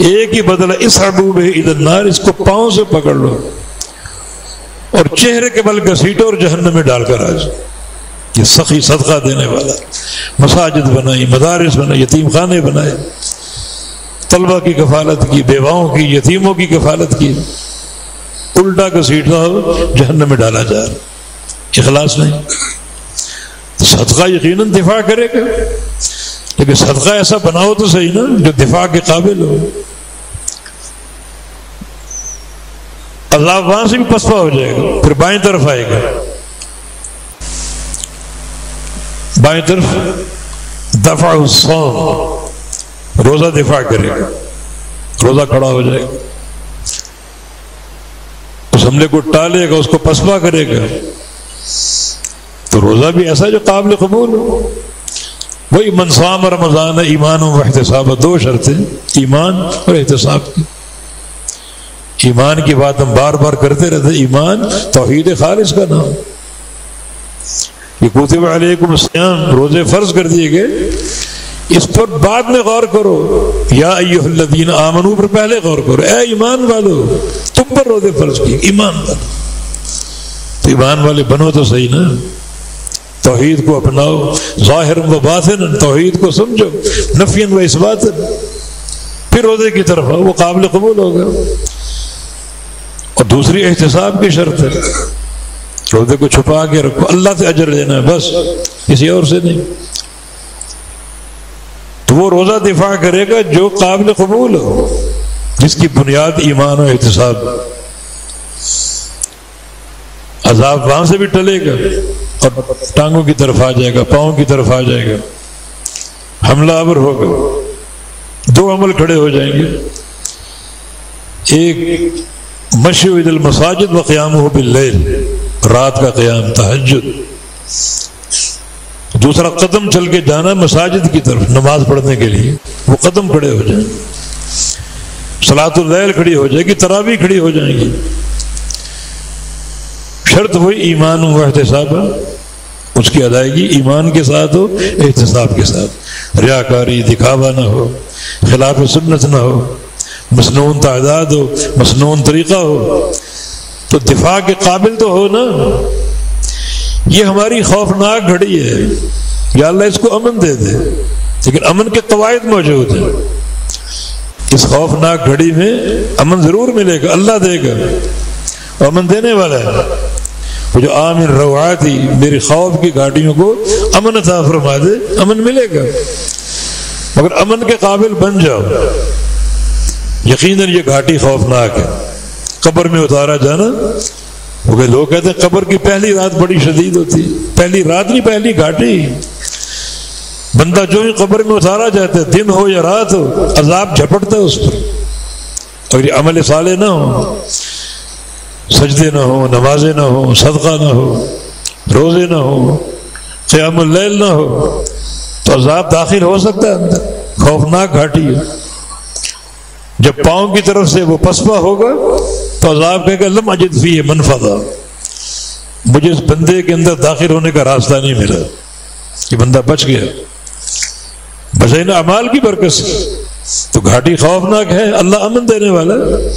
ایک ہی بدلہ، اس حبوب الی النار، اس کو پاؤں سے پکڑ لو اور چہرے کے بل گھسیٹو اور جہنم میں ڈال کر آ جاؤ۔ یہ سخی صدقہ دینے والا، مساجد بنائی، مدارس بنائی، یتیم خانے بنائے، طلبہ کی کفالت کی، بیواؤں کی، یتیموں کی کفالت کی، الٹا گھسیٹا ہو جہنم میں ڈالا جا رہا، اخلاص نہیں۔ تو صدقہ یقیناً دفاع کرے گا، لیکن صدقہ ایسا بناؤ تو صحیح نا جو دفاع کے قابل ہو۔ اللہ وہاں سے بھی پسپا ہو جائے گا، پھر بائیں طرف آئے گا، بائیں طرف دفع الصوم، روزہ دفاع کرے گا، روزہ کھڑا ہو جائے گا، اس حملے کو ٹالے گا، اس کو پسپا کرے گا۔ تو روزہ بھی ایسا جو قابل قبول ہو۔ وہی من صام رمضان ایمان و احتساب، 2 شرطیں، ایمان اور احتساب کی۔ ایمان کی بات ہم بار بار کرتے رہتے، ایمان توحید خالص کا نام۔ یہ کتب علیکم الصیام، روزے فرض کر دیے گئے، اس پر بعد میں غور کرو، یا ایھا الذین آمنوا پر پہلے غور کرو، اے ایمان والو تم پر روزے فرض کیے، ایمان والو۔ تو ایمان والے بنو تو صحیح نا، توحید کو اپناؤ، ظاہر و باطن، توحید کو سمجھو، نفی و اثبات، پھر روزے کی طرف آؤ، وہ قابل قبول ہوگا۔ اور دوسری احتساب کی شرط ہے، روزے کو چھپا کے رکھو، اللہ سے اجر لینا ہے بس، کسی اور سے نہیں۔ تو وہ روزہ دفاع کرے گا جو قابل قبول ہو، جس کی بنیاد ایمان و احتساب۔ عذاب وہاں سے بھی ٹلے گا اور ٹانگوں کی طرف آ جائے گا، پاؤں کی طرف آ جائے گا، حملہ آور ہوگا۔ 2 عمل کھڑے ہو جائیں گے، ایک مشی الی المساجد و قیامہ باللیل، رات کا قیام، تہجد۔ دوسرا قدم چل کے جانا مساجد کی طرف نماز پڑھنے کے لیے، وہ قدم کھڑے ہو جائیں، صلاۃ اللیل کھڑی ہو جائے گی، تراویح کھڑی ہو جائیں گی۔ شرط وہی ایمان و احتساب، اس کی ادائیگی ایمان کے ساتھ ہو، احتساب کے ساتھ، ریاکاری، دکھاوا نہ ہو، خلاف سنت نہ ہو، مسنون تعداد ہو، مسنون طریقہ ہو، تو دفاع کے قابل تو ہو نا۔ یہ ہماری خوفناک گھڑی ہے، یا اللہ اس کو امن دے دے، لیکن امن کے قواعد موجود ہیں۔ اس خوفناک گھڑی میں امن ضرور ملے گا، اللہ دے گا، امن دینے والا ہے۔ وہ جو آمن روعاتی، میری خوف کی گھاٹیوں کو امن عطا فرما دے، امن ملے گا، مگر امن کے قابل بن جاؤ۔ یقیناً یہ گھاٹی خوفناک ہے، قبر میں اتارا جانا۔ وہ لوگ کہتے ہیں قبر کی پہلی رات بڑی شدید ہوتی، پہلی رات نہیں، پہلی گھاٹی۔ بندہ جو ہی قبر میں اتارا جاتا ہے، دن ہو یا رات ہو، عذاب جھپٹتا ہے اس پر۔ اگر یہ عمل صالح نہ ہو، سجدے نہ ہو، نمازیں نہ ہو، صدقہ نہ ہو، روزے نہ ہو، قیام اللیل نہ ہو، تو عذاب داخل ہو سکتا ہے اندر۔ خوفناک گھاٹی ہے۔ جب پاؤں کی طرف سے وہ پسپا ہوگا تو عذاب کہے گا لم اجد فیہ منفذا، مجھے اس بندے کے اندر داخل ہونے کا راستہ نہیں ملا، کہ بندہ بچ گیا بجائے اعمال کی برکت سے۔ تو گھاٹی خوفناک ہے، اللہ امن دینے والا ہے،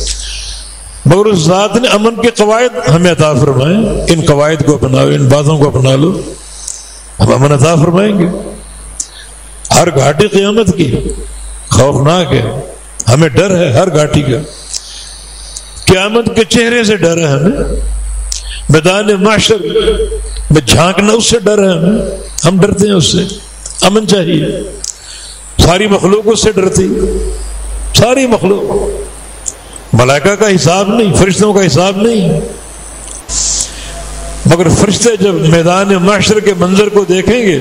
مگر اس ذات نے امن کے قواعد ہمیں عطا فرمائے۔ ان قواعد کو اپناؤ، ان باتوں کو اپنا لو، ہم امن عطا فرمائیں گے۔ ہر گھاٹی قیامت کی خوفناک ہے، ہمیں ڈر ہے ہر گھاٹی کا۔ قیامت کے چہرے سے ڈر ہے ہمیں، میدان محشر میں جھانکنا اس سے ڈر ہے ہمیں، ہم ڈرتے ہیں اس سے۔ امن چاہیے۔ ساری مخلوق اس سے ڈرتی، ساری مخلوق۔ ملائکہ کا حساب نہیں، فرشتوں کا حساب نہیں، مگر فرشتے جب میدان محشر کے منظر کو دیکھیں گے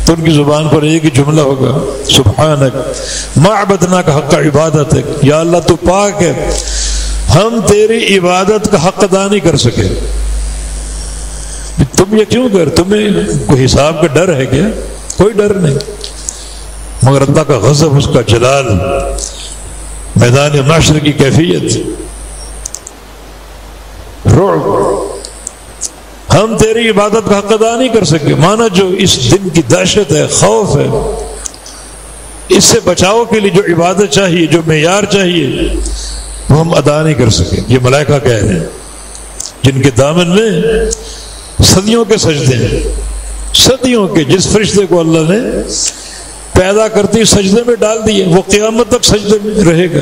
تو ان کی زبان پر ایک ہی جملہ ہوگا، سبحانک ما عبدناک حق عبادتک، یا اللہ تو پاک ہے، ہم تیری عبادت کا حق ادا نہیں کر سکے۔ تم یہ کیوں کر، تمہیں کوئی حساب کا ڈر ہے کیا؟ کوئی ڈر نہیں، مگر اللہ کا غضب، اس کا جلال، میدان محشر کی کیفیت، رعب، ہم تیری عبادت کا حق ادا نہیں کر سکے۔ مانا جو اس دن کی دہشت ہے، خوف ہے، اس سے بچاؤ کے لیے جو عبادت چاہیے، جو معیار چاہیے، وہ ہم ادا نہیں کر سکے۔ یہ ملائکہ کہہ رہے ہیں جن کے دامن میں صدیوں کے سجدے ہیں، صدیوں کے، جس فرشتے کو اللہ نے پیدا کرتی سجدے میں ڈال دیے، وہ قیامت تک سجدے میں رہے گا،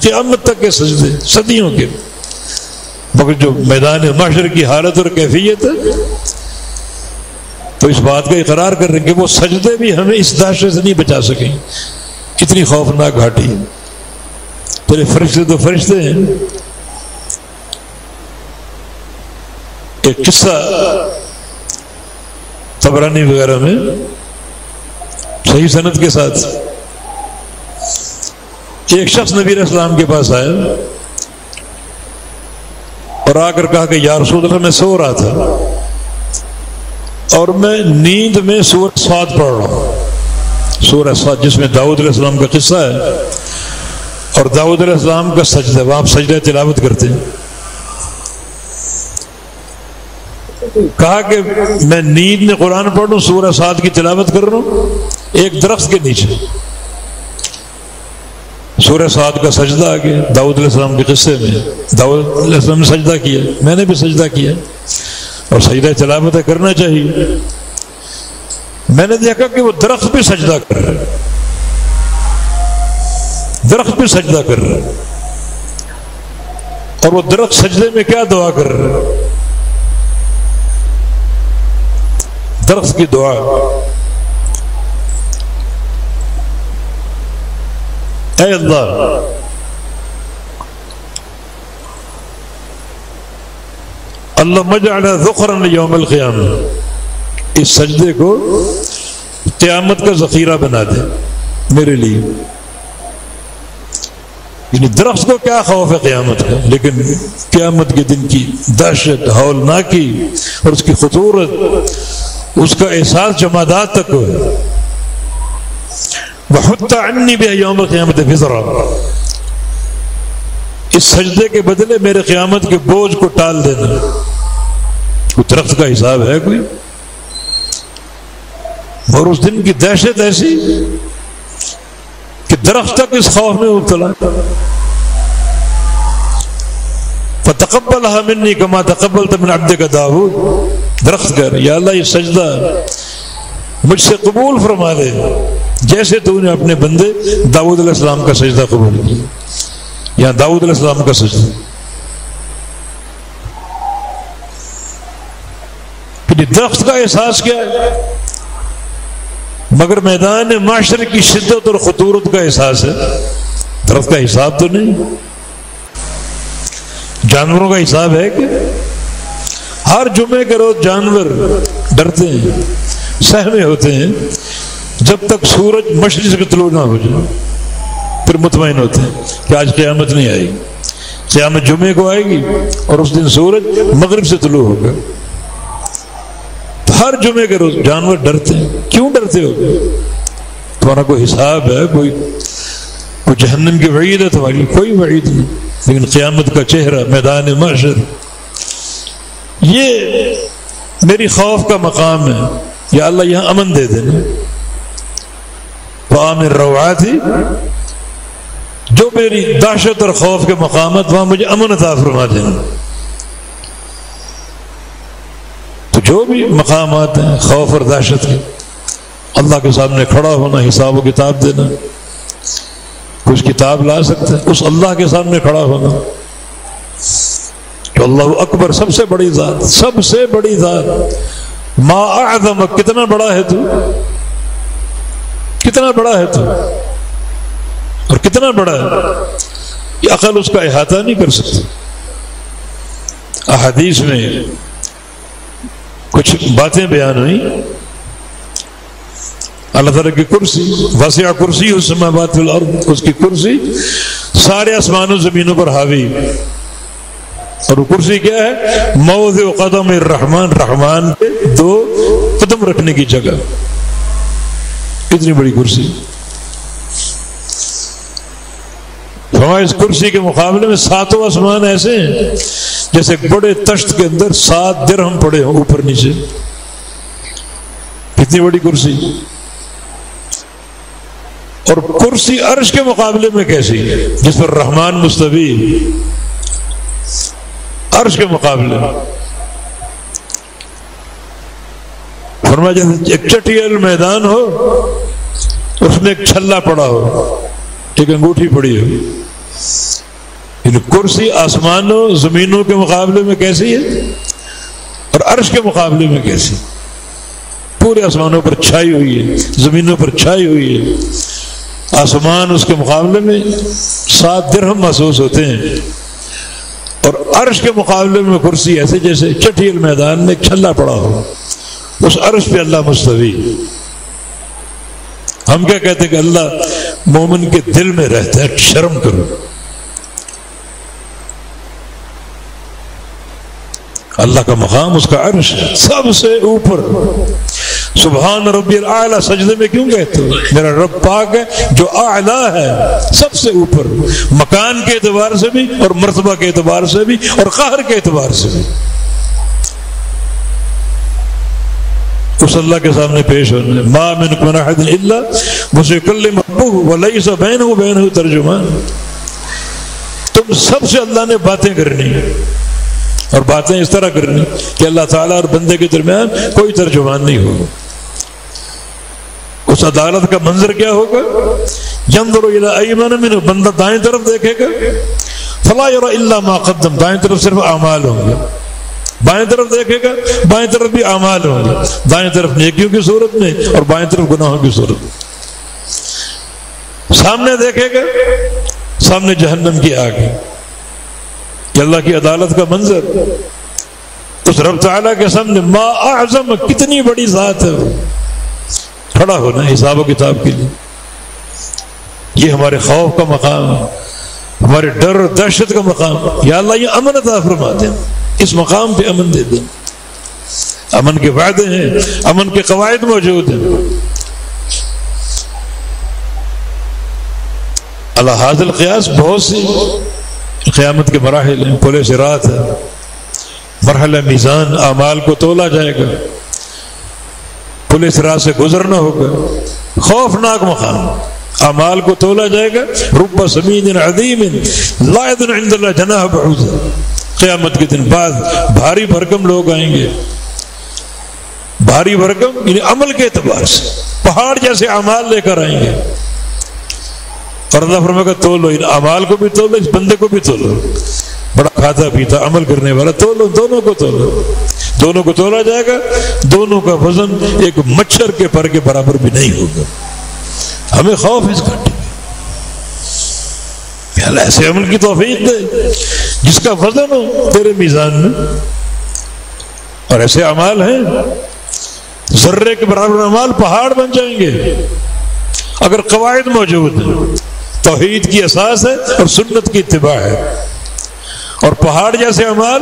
قیامت تک کے سجدے، صدیوں کے۔ مگر جو میدان محشر کی حالت اور کیفیت ہے، تو اس بات کا اقرار کر رہے ہیں کہ وہ سجدے بھی ہمیں اس دہشت سے نہیں بچا سکیں، اتنی خوفناک گھاٹی ہے۔ تیرے فرشتے تو فرشتے ہیں۔ ایک قصہ طبرانی وغیرہ میں صحیح سند کے ساتھ، ایک شخص نبی علیہ السلام کے پاس آیا اور آ کر کہا کہ یا رسول اللہ، میں سو رہا تھا اور میں نیند میں سورہ صاد پڑھ رہا ہوں، سورہ صاد جس میں داؤد علیہ السلام کا قصہ ہے اور داؤد علیہ السلام کا سجدہ، وہاں سجدہ تلاوت کرتے ہیں۔ کہا کہ میں نیند میں قرآن پڑھ رہا ہوں، سورہ صاد کی تلاوت کر رہا ہوں، ایک درخت کے نیچے سورہ صاد کا سجدہ آ گیا۔ داؤد علیہ السلام کے قصے میں داؤد علیہ السلام نے سجدہ کیا، میں نے بھی سجدہ کیا، اور سجدہ تلاوت کرنا چاہیے۔ میں نے دیکھا کہ وہ درخت پہ سجدہ کر رہا ہے، درخت پہ سجدہ کر رہا ہے، اور وہ درخت سجدے میں کیا دعا کر رہا ہے؟ درخت کی دعا، اے اللہ اللہ مجعل ذخرا یوم القیامہ، اس سجدے کو قیامت کا ذخیرہ بنا دے میرے لیے۔ یعنی درخت کو کیا خوف ہے قیامت کا، لیکن قیامت کے دن کی دہشت، ہولناکی اور اس کی خطورت، اس کا احساس جمادات تک ہو۔ وَحُطَّ عَنِّي بِهَا يَوْمَ الْقِيَامَةِ وِزْرًا، اس سجدے کے بدلے میرے قیامت کے بوجھ کو ٹال دینا۔ کوئی درخت کا حساب ہے کوئی؟ اور اس دن کی دہشت ایسی کہ درخت تک اس خوف میں مبتلا. فَتَقَبَّلْهَا مِنِّي كَمَا تَقَبَّلْتَ مِنْ عَبْدِكَ داؤد. درخت کہہ رہا یا اللہ یہ سجدہ مجھ سے قبول فرما دے جیسے تو نے اپنے بندے داؤد علیہ السلام کا سجدہ قبول کیا. یہاں داؤد علیہ السلام کا سجدہ. پھر درخت کا احساس کیا ہے؟ مگر میدان معاشر کی شدت اور خطورت کا احساس ہے. درخت کا حساب تو نہیں. جانوروں کا حساب ہے کہ ہر جمعے کے روز جانور ڈرتے ہیں، سہمے ہوتے ہیں جب تک سورج مشرق سے طلوع نہ ہو جائے، پھر مطمئن ہوتے ہیں کہ آج قیامت نہیں آئے گی. قیامت جمعے کو آئے گی اور اس دن سورج مغرب سے طلوع ہوگا. ہر جمعے کے روز جانور ڈرتے ہیں. کیوں ڈرتے ہو؟ تمہارا کوئی حساب ہے، کوئی جہنم کی وعید ہے تمہاری؟ کوئی وعید نہیں. لیکن قیامت کا چہرہ میدان محشر، یہ میری خوف کا مقام ہے. یا اللہ یہاں امن دے دینا. وَآمِن روعاتی، جو میری دہشت اور خوف کے مقامات وہاں مجھے امن عطا فرما دینا. تو جو بھی مقامات ہیں خوف اور دہشت کے، اللہ کے سامنے کھڑا ہونا، حساب و کتاب دینا. کچھ کتاب لا سکتے ہیں، اس اللہ کے سامنے کھڑا ہونا کہ اللہ اکبر، سب سے بڑی ذات، سب سے بڑی ذات. ما اعظم، کتنا بڑا ہے تو، کتنا بڑا ہے تو، اور کتنا بڑا ہے یہ عقل اس کا احاطہ نہیں کر سکتی. احادیث میں کچھ باتیں بیان ہوئی. اللہ تعالیٰ کی کرسی، وسع کرسی السماوات والارض، اس کی کرسی سارے آسمانوں زمینوں پر حاوی. اور وہ کرسی کیا ہے؟ موضع قدم الرحمن، رحمان کے دو قدم رکھنے کی جگہ. اتنی بڑی کرسی. ہمارے اس کرسی کے مقابلے میں ساتوں آسمان ایسے ہیں جیسے بڑے تشت کے اندر 7 درہم پڑے ہوں اوپر نیچے. کتنی بڑی کرسی. اور کرسی عرش کے مقابلے میں کیسی، جس پر رحمان مستوی، عرش کے مقابلے میں. فرمایا جیسے ایک چٹیل میدان ہو، اس میں ایک چھلا پڑا ہو، ایک انگوٹھی پڑی ہو. کرسی آسمانوں زمینوں کے مقابلے میں کیسی ہے اور عرش کے مقابلے میں کیسی. پورے آسمانوں پر چھائی ہوئی ہے، زمینوں پر چھائی ہوئی ہے. آسمان اس کے مقابلے میں 7 درہم محسوس ہوتے ہیں، اور عرش کے مقابلے میں کرسی ایسے جیسے چٹیل میدان میں ایک چھلا پڑا ہو. اس عرش پہ اللہ مستوی. ہم کیا کہتے ہیں کہ اللہ مومن کے دل میں رہتا ہے. شرم کرو. اللہ کا مقام اس کا عرش ہے سب سے اوپر. سبحان ربی الاعلی سجدے میں کیوں کہتے ہو؟ میرا رب پاک ہے جو اعلیٰ ہے، سب سے اوپر، مکان کے اعتبار سے بھی اور مرتبہ کے اعتبار سے بھی اور قہر کے اعتبار سے بھی. اس اللہ کے سامنے پیش ہونے. ما منکم من احد الا وسيكلم ربه وليس بينه وبينه ترجمان. تم سب سے اللہ نے باتیں کرنی، اور باتیں اس طرح کرنی کہ اللہ تعالیٰ اور بندے کے درمیان کوئی ترجمان نہیں ہوگا. اس عدالت کا منظر کیا ہوگا؟ ينظر الى ایمن منه، بندہ دائیں طرف دیکھے گا، فلا يرى الا ما قدم، دائیں طرف صرف اعمال ہوں گے. بائیں طرف دیکھے گا، بائیں طرف بھی اعمال ہوں گے. دائیں طرف نیکیوں کی صورت میں اور بائیں طرف گناہوں کی صورت میں. سامنے دیکھے گا، سامنے جہنم کی آگ ہے. کہ اللہ کی عدالت کا منظر اس رب تعالیٰ کے سامنے. ما اعظم، کتنی بڑی ذات ہے وہ. کھڑا ہونا حساب و کتاب کے لیے. یہ ہمارے خوف کا مقام ہے، ہمارے ڈر اور دہشت کا مقام. یا اللہ یہ امن عطا فرما دیں، اس مقام پہ امن دے دیں. امن کے وعدے ہیں، امن کے قواعد موجود ہیں. اللہ حاضر قیاس بہت سی قیامت کے مراحل ہیں. پل صراط ہے، مرحلہ میزان، اعمال کو تولا جائے گا. پل صراط سے گزرنا ہوگا، خوفناک مقام، اعمال کو تولا جائے گا، رب سمین عظیم لا یدن عند اللہ جناح بعوضہ، قیامت کے دن بعد بھاری بھرکم لوگ آئیں گے، بھاری بھرکم یعنی عمل کے اعتبار سے پہاڑ جیسے اعمال لے کر آئیں گے، اور اللہ فرمائے گا تولو، ان اعمال کو بھی تولو، اس بندے کو بھی تولو، بڑا کھاتا پیتا عمل کرنے والا، تولو، دونوں کو تولو، دونوں کو تولا جائے گا، دونوں کا وزن ایک مچھر کے پر کے برابر بھی نہیں ہوگا۔ ہمیں خوف اس گھٹی کہ اللہ ایسے عمل کی توفیق دے جس کا وزن ہو تیرے میزان میں، اور ایسے اعمال ہیں ذرے کے برابر اعمال پہاڑ بن جائیں گے اگر قواعد موجود ہیں، توحید کی اساس ہے اور سنت کی اتباع ہے، اور پہاڑ جیسے اعمال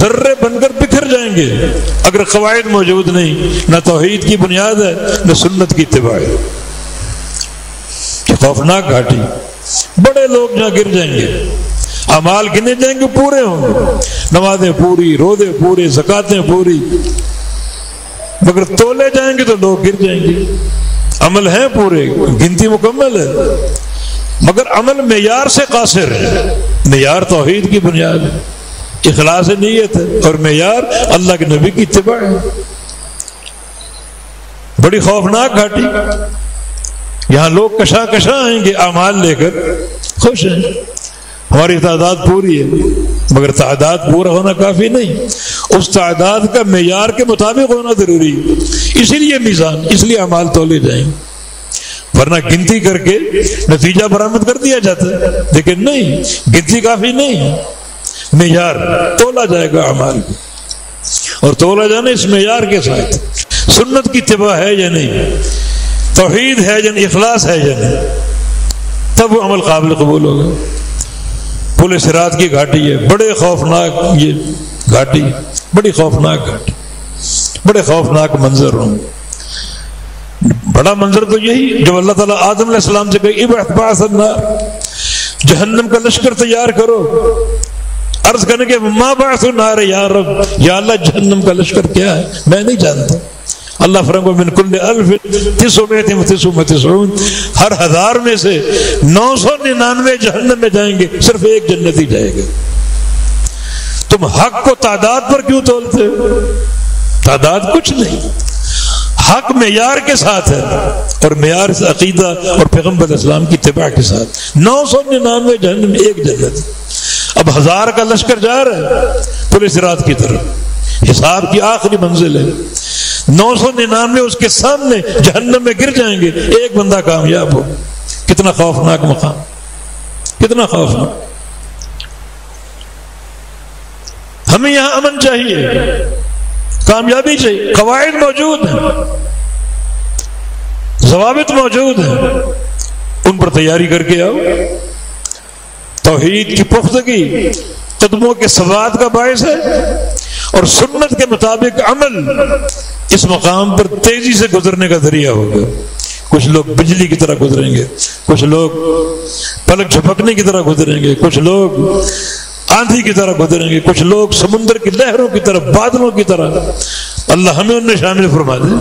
ذرے بن کر بکھر جائیں گے اگر قواعد موجود نہیں، نہ توحید کی بنیاد ہے نہ سنت کی اتباع ہے۔ خوفناک گھاٹی، بڑے لوگ جہاں گر جائیں گے، اعمال گنے جائیں گے پورے ہوں گے، نمازیں پوری، روزے پورے، زکاتیں پوری، مگر تولے جائیں گے تو لوگ گر جائیں گے۔ عمل ہیں پورے، گنتی مکمل ہے، مگر عمل معیار سے قاصر ہے۔ معیار توحید کی بنیاد ہے، اخلاص نیت ہے، اور معیار اللہ کے نبی کی اتباع ہے۔ بڑی خوفناک گھاٹی، یہاں لوگ کشاں کشاں آئیں گے اعمال لے کر، خوش ہیں، ہماری تعداد پوری ہے، مگر تعداد پورا ہونا کافی نہیں، اس تعداد کا معیار کے مطابق ہونا ضروری ہے، اسی لیے میزان، اس لیے اعمال تولے جائیں، ورنہ گنتی کر کے نتیجہ برآمد کر دیا جاتا ہے، لیکن نہیں، گنتی کافی نہیں ہے، معیار تولا جائے گا اعمال کو، اور تولا جانا اس معیار کے ساتھ سنت کی اتباع ہے یا نہیں، توحید ہے یا نہیں، اخلاص ہے یا نہیں، تب وہ عمل قابل قبول ہوگا۔ پل صراط کی گھاٹی ہے، بڑے خوفناک یہ گھاٹی، بڑی خوفناک گھاٹی، بڑے خوفناک منظر ہوں۔ بڑا منظر تو یہی جب اللہ تعالیٰ آدم علیہ السلام سے کہے ابعث بعث النار، جہنم کا لشکر تیار کرو، عرض کرنے کے ما بعث النار یا رب، یا اللہ جہنم کا لشکر کیا ہے میں نہیں جانتا۔ اللہ فرمائے من کل 1999 ہر 1000 میں سے 999 جہنم میں جائیں گے، صرف ایک جنتی جائے گا۔ تم حق کو تعداد پر کیوں تولتے ہو؟ تعداد کچھ نہیں، حق معیار کے ساتھ ہے، اور معیار سے عقیدہ اور پیغمبر اسلام کی اتباع کے ساتھ 999 جہنم میں ایک جنت۔ اب 1000 کا لشکر جا رہا ہے پل صراط کی طرف، حساب کی آخری منزل ہے، 999 اس کے سامنے جہنم میں گر جائیں گے، ایک بندہ کامیاب ہو۔ کتنا خوفناک مقام، کتنا خوفناک۔ ہمیں یہاں امن چاہیے، کامیابی چاہیے، قواعد موجود ہیں، ضوابط موجود ہیں، ان پر تیاری کر کے آؤ۔ توحید کی پختگی قدموں کے ثبات کا باعث ہے، اور سنت کے مطابق عمل اس مقام پر تیزی سے گزرنے کا ذریعہ ہوگا۔ کچھ لوگ بجلی کی طرح گزریں گے، کچھ لوگ پلک جھپکنے کی طرح گزریں گے، کچھ لوگ آندھی کی طرح گزریں گے، کچھ لوگ سمندر کی لہروں کی طرح، بادلوں کی طرح۔ اللہ ہمیں ان میں شامل فرما دے۔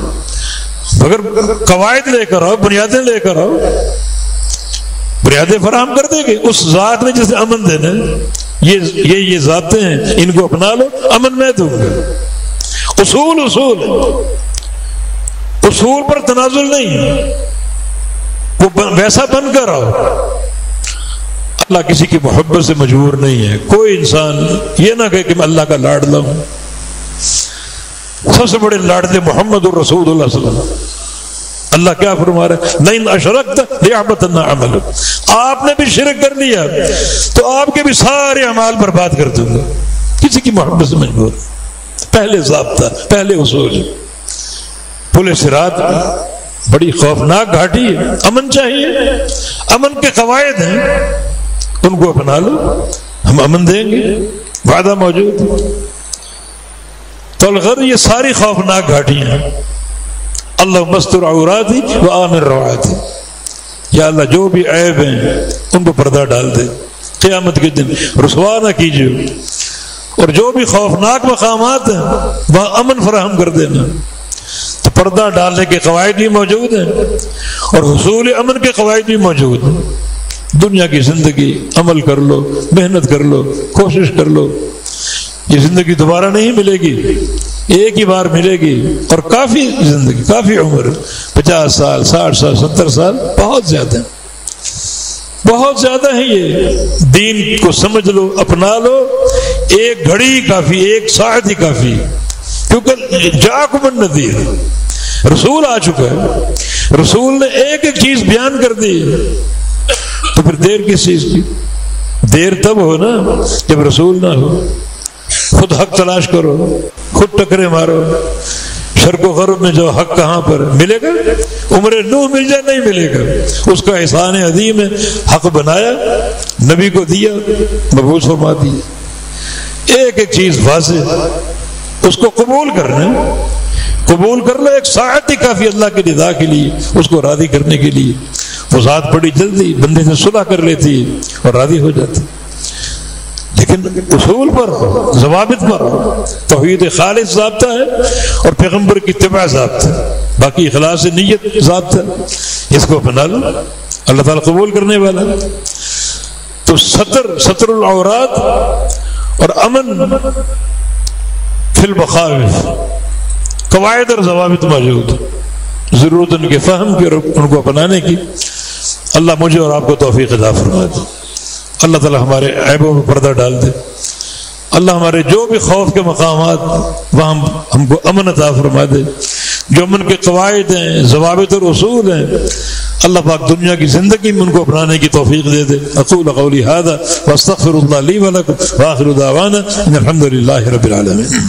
مگر قواعد لے کر آؤ، بنیادیں لے کر آؤ، بنیادیں فراہم کر دیں گے اس ذات نے جسے امن دینا ہے۔ یہ ضابطے ہیں، ان کو اپنا لو، امن میں دوں گا۔ اصول اصول پر تنازل نہیں، وہ ویسا بن کر آؤ۔ اللہ کسی کی محبت سے مجبور نہیں ہے۔ کوئی انسان یہ نہ کہے کہ میں اللہ کا لاڈلا ہوں۔ سب سے بڑے لاڈلے محمد الرسول اللہ صلی اللہ علیہ وسلم۔ اللہ کیا فرما رہا ہے؟ لئن اشرکت لیحبطن عملک، آپ نے بھی شرک کر لیا تو آپ کے بھی سارے اعمال برباد کر دوں گا۔ کسی کی محبت سے مجبور، پہلے ضابطہ، پہلے اصول۔ پل صراط بڑی خوفناک گھاٹی ہے، امن چاہیے، امن کے قواعد ہیں، ان کو اپنا لو، ہم امن دیں گے، وعدہ موجود۔ طلغر یہ ساری خوفناک گھاٹیاں ہیں۔ اللہ مستر عوراتی و آمن رواتی، یا اللہ جو بھی عیب ہیں ان کو پردہ ڈال دے، قیامت کے دن رسوا نہ کیجیے، اور جو بھی خوفناک مقامات ہیں وہاں امن فراہم کر دینا۔ تو پردہ ڈالنے کے قواعد بھی موجود ہیں اور حصول امن کے قواعد بھی موجود ہیں۔ دنیا کی زندگی عمل کر لو، محنت کر لو، کوشش کر لو، یہ زندگی دوبارہ نہیں ملے گی، ایک ہی بار ملے گی، اور کافی زندگی، کافی عمر، 50 سال، 60 سال، 70 سال، بہت زیادہ ہیں، بہت زیادہ ہے۔ یہ دین کو سمجھ لو، اپنا لو، ایک گھڑی ہی کافی، ایک ساعت ہی کافی، کیونکہ جاءکم النذیر، رسول آ چکا ہے، رسول نے ایک ایک چیز بیان کر دی، تو پھر دیر کس چیز کی؟ دیر تب ہو نا جب رسول نہ ہو۔ خود حق تلاش کرو، خود ٹکرے مارو، شرق و غرب میں جو حق کہاں پر ملے گا؟ عمر نوح مل جائے نہیں ملے گا، اس کا احسان عظیم ہے، حق بنایا، نبی کو دیا، مبعوث فرما دیا، ایک ایک چیز واضح، اس کو قبول کرنا، قبول کر لو، ایک ساعت ہی کافی اللہ کی رضا کے لیے، اس کو راضی کرنے کے لیے۔ وہ ذات بڑی جلدی بندے سے صلح کر لیتی اور راضی ہو جاتی، لیکن اصول پر، ضوابط پر، توحید خالص ضابطہ ہے اور پیغمبر کی اتباع ضابطہ ہے، باقی اخلاص نیت ضابطہ ہے، اس کو اپنا لو، اللہ تعالیٰ قبول کرنے والا۔ تو ستر العورات اور امن فی المخاوف، قواعد اور ضوابط موجود، ضرورت ان کے فہم کی اور ان کو اپنانے کی۔ اللہ مجھے اور آپ کو توفیق عطا فرما دے، اللہ تعالیٰ ہمارے عیبوں میں پردہ ڈال دے، اللہ ہمارے جو بھی خوف کے مقامات وہاں ہم کو امن عطا فرما دے، جو امن کے قواعد ہیں، ضوابط اور اصول ہیں، اللہ پاک دنیا کی زندگی میں ان کو اپنانے کی توفیق دے دے۔ اقول قولی ھذا واستغفر اللہ لی ولکم وآخر دعوانا ان الحمد للہ رب العالمین۔